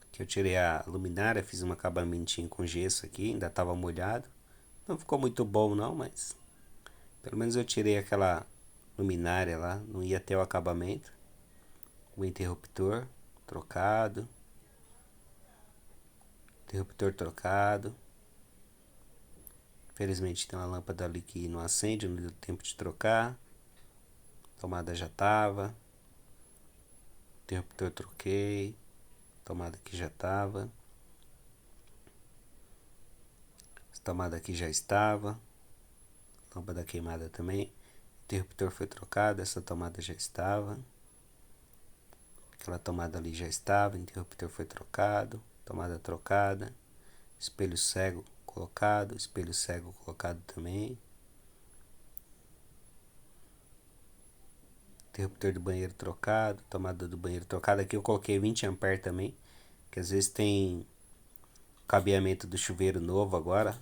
Aqui eu tirei a luminária, fiz um acabamentinho com gesso aqui, ainda estava molhado. Não ficou muito bom não, mas pelo menos eu tirei aquela luminária lá, não ia ter o acabamento. O interruptor trocado. Interruptor trocado. Infelizmente tem uma lâmpada ali que não acende, não deu tempo de trocar. Tomada já tava. Interruptor troquei. Tomada aqui já tava. Essa tomada aqui já estava. Lâmpada queimada também. Interruptor foi trocado, essa tomada já estava. Aquela tomada ali já estava, interruptor foi trocado, tomada trocada, espelho cego colocado também. Interruptor do banheiro trocado, tomada do banheiro trocada. Aqui eu coloquei 20 A também, que às vezes tem cabeamento do chuveiro novo agora.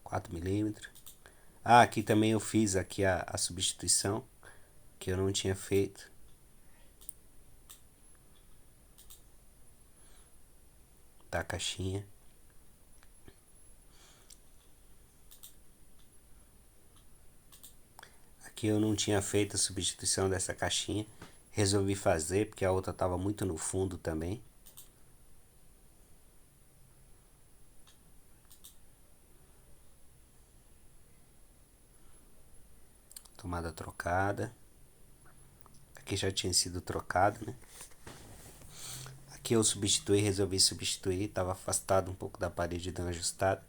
4mm. Ah, aqui também eu fiz aqui a substituição, que eu não tinha feito. Tá a caixinha. Aqui eu não tinha feito a substituição dessa caixinha. Resolvi fazer porque a outra estava muito no fundo também. Tomada trocada. Aqui já tinha sido trocado, né? Aqui eu resolvi substituir. Estava afastado um pouco da parede, dando ajustada.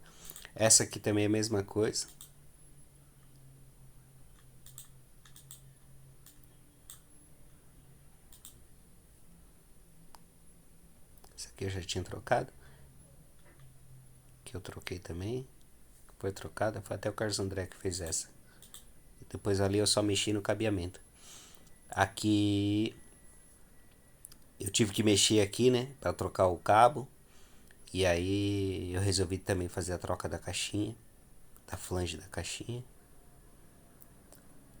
Essa aqui também é a mesma coisa. Essa aqui eu já tinha trocado. Aqui eu troquei também. Foi trocada. Foi até o Carlos André que fez essa. E depois ali eu só mexi no cabeamento. Aqui eu tive que mexer aqui, né? Para trocar o cabo. E aí eu resolvi também fazer a troca da caixinha. Da flange da caixinha.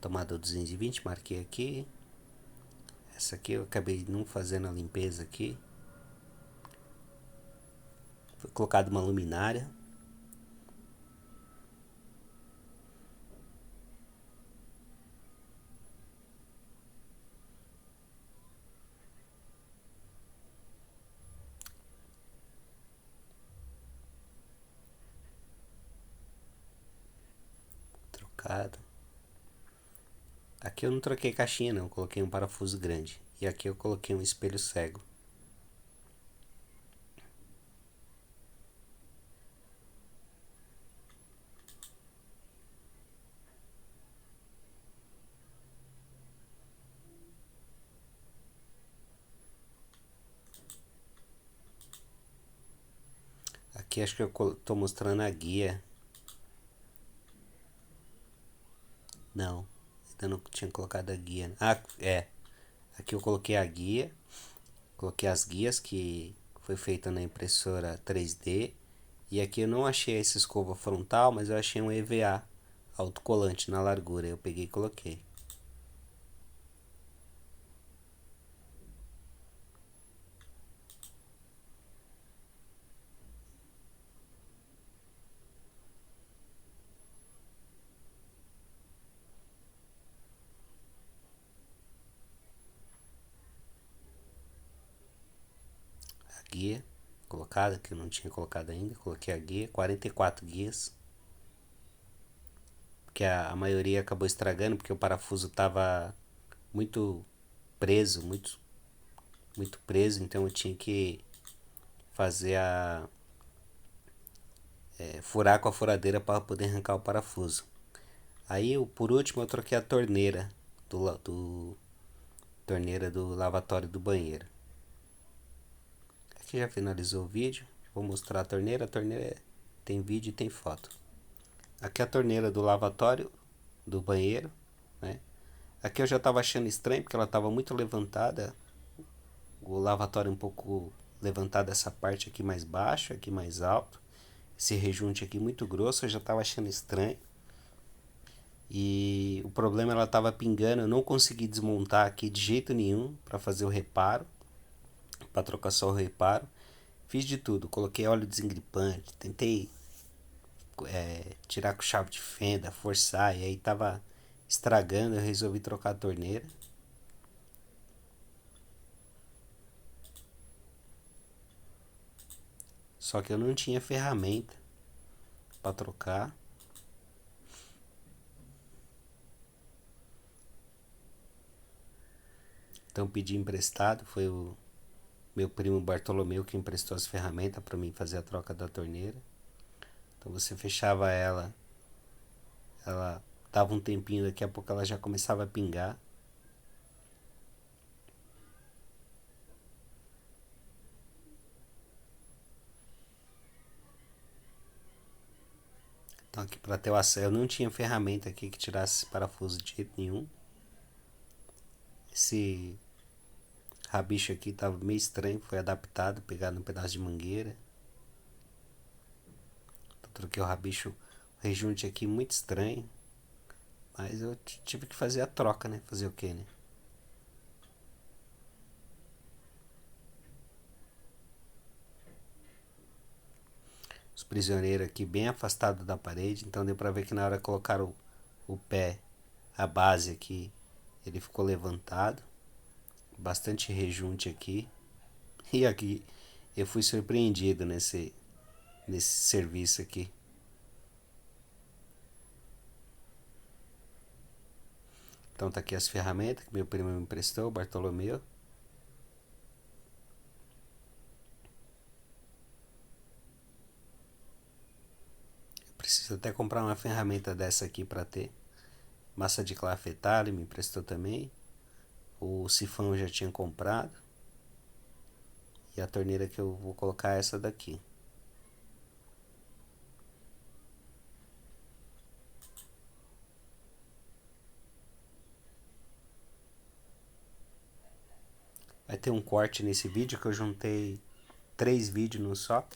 Tomada 220, marquei aqui. Essa aqui eu acabei não fazendo a limpeza aqui. Foi colocado uma luminária. Trocado. Aqui eu não troquei caixinha não, coloquei um parafuso grande. E aqui eu coloquei um espelho cego. Aqui acho que eu tô mostrando a guia. Não, ainda não tinha colocado a guia. Ah, é. Aqui eu coloquei a guia. Coloquei as guias que foi feita na impressora 3D. E aqui eu não achei essa escova frontal, mas eu achei um EVA autocolante na largura. Eu peguei e coloquei. A guia colocada, que eu não tinha colocado ainda. Coloquei a guia, 44 guias. Que a maioria acabou estragando porque o parafuso estava muito preso, muito preso, então eu tinha que fazer furar com a furadeira para poder arrancar o parafuso. Aí, por último, eu troquei a torneira torneira do lavatório do banheiro. Aqui já finalizou o vídeo. Vou mostrar a torneira. A torneira tem vídeo e tem foto. Aqui é a torneira do lavatório do banheiro, né? Aqui eu já estava achando estranho porque ela estava muito levantada. O lavatório um pouco levantado, essa parte aqui mais baixo, aqui mais alto. Esse rejunte aqui muito grosso, eu já estava achando estranho. E o problema, ela estava pingando, eu não consegui desmontar aqui de jeito nenhum para fazer o reparo, para trocar só o reparo. Fiz de tudo, coloquei óleo desengripante, tentei tirar com chave de fenda, forçar, e aí tava estragando, eu resolvi trocar a torneira. Só que eu não tinha ferramenta para trocar. Então pedi emprestado, foi o meu primo Bartolomeu que emprestou as ferramentas para mim fazer a troca da torneira. Então você fechava ela dava um tempinho, daqui a pouco ela já começava a pingar. Então aqui para ter o acesso, eu não tinha ferramenta aqui que tirasse esse parafuso de jeito nenhum. Esse rabicho aqui estava meio estranho, foi adaptado, pegado num pedaço de mangueira. Então, troquei o rabicho, o rejunte aqui muito estranho. Mas eu tive que fazer a troca, né? Fazer o que, né? Os prisioneiros aqui bem afastados da parede, então deu pra ver que na hora que colocaram o pé, a base aqui, ele ficou levantado. Bastante rejunte aqui. E aqui eu fui surpreendido nesse serviço aqui. Então tá aqui as ferramentas que meu primo me emprestou, o Bartolomeu. Eu preciso até comprar uma ferramenta dessa aqui para ter. Massa de clafetar, ele me emprestou também. O sifão eu já tinha comprado. E a torneira que eu vou colocar é essa daqui. Vai ter um corte nesse vídeo que eu juntei 3 vídeos num só.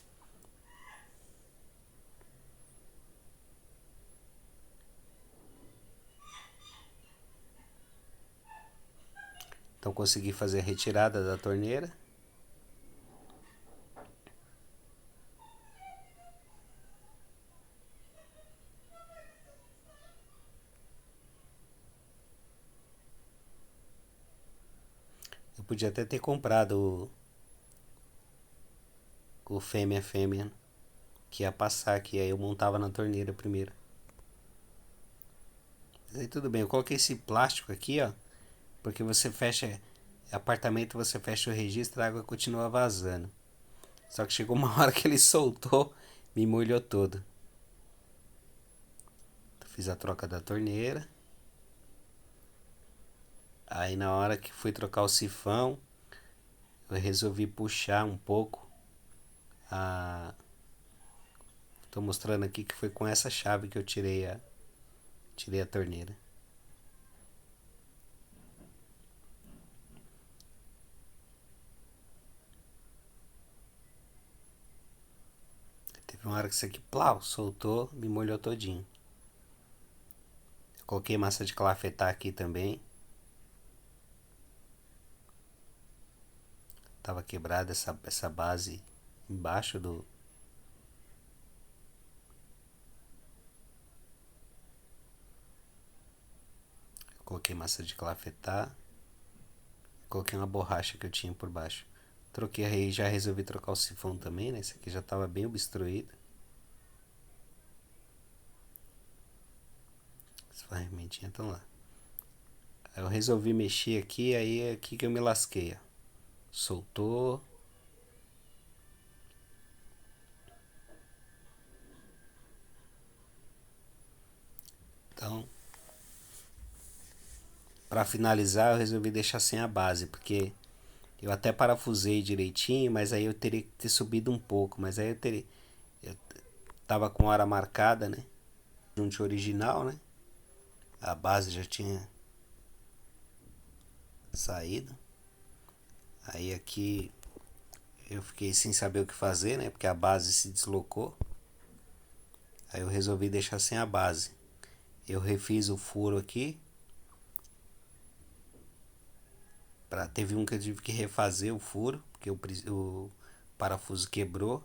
Então consegui fazer a retirada da torneira. Eu podia até ter comprado o fêmea que ia passar aqui, aí eu montava na torneira primeiro. Mas aí tudo bem, eu coloquei esse plástico aqui, ó, porque você fecha apartamento, você fecha o registro, a água continua vazando. Só que chegou uma hora que ele soltou, me molhou todo. Fiz a troca da torneira. Aí na hora que fui trocar o sifão, eu resolvi puxar um pouco a... Tô mostrando aqui que foi com essa chave que eu tirei a torneira. Teve uma hora que isso aqui, plau, soltou, me molhou todinho. Eu coloquei massa de clafetar aqui também. Tava quebrada essa base embaixo do... Eu coloquei massa de clafetar. Coloquei uma borracha que eu tinha por baixo. Troquei aí, já resolvi trocar o sifão também, né? Esse aqui já estava bem obstruído. As ferramentinhas estão lá. Aí eu resolvi mexer aqui, aí é aqui que eu me lasquei, ó. Soltou. Então, para finalizar, eu resolvi deixar sem a base, porque eu até parafusei direitinho, mas aí eu teria que ter subido um pouco, mas aí eu tava com hora marcada, né? Junte original, né? A base já tinha saído. Aí aqui eu fiquei sem saber o que fazer, né? Porque a base se deslocou. Aí eu resolvi deixar sem a base. Eu refiz o furo aqui. Teve um que eu tive que refazer o furo, porque o parafuso quebrou.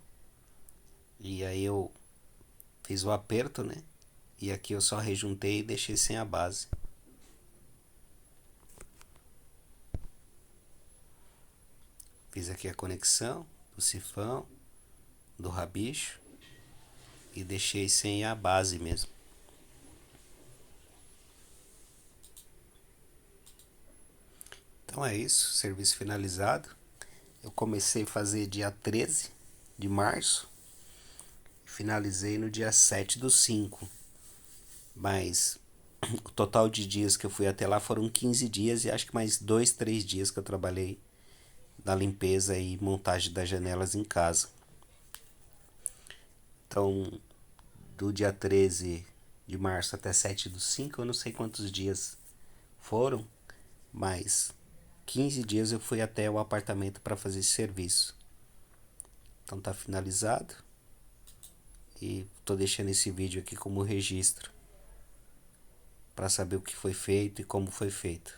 E aí eu fiz o aperto, né? E aqui eu só rejuntei e deixei sem a base. Fiz aqui a conexão do sifão, do rabicho e deixei sem a base mesmo. Então é isso, serviço finalizado. Eu comecei a fazer dia 13 de março e finalizei no dia 7/5. Mas o total de dias que eu fui até lá foram 15 dias e acho que mais 2, 3 dias que eu trabalhei na limpeza e montagem das janelas em casa. Então, do dia 13 de março até 7/5, eu não sei quantos dias foram, mas 15 dias eu fui até o apartamento para fazer esse serviço. Então tá finalizado e tô deixando esse vídeo aqui como registro para saber o que foi feito e como foi feito.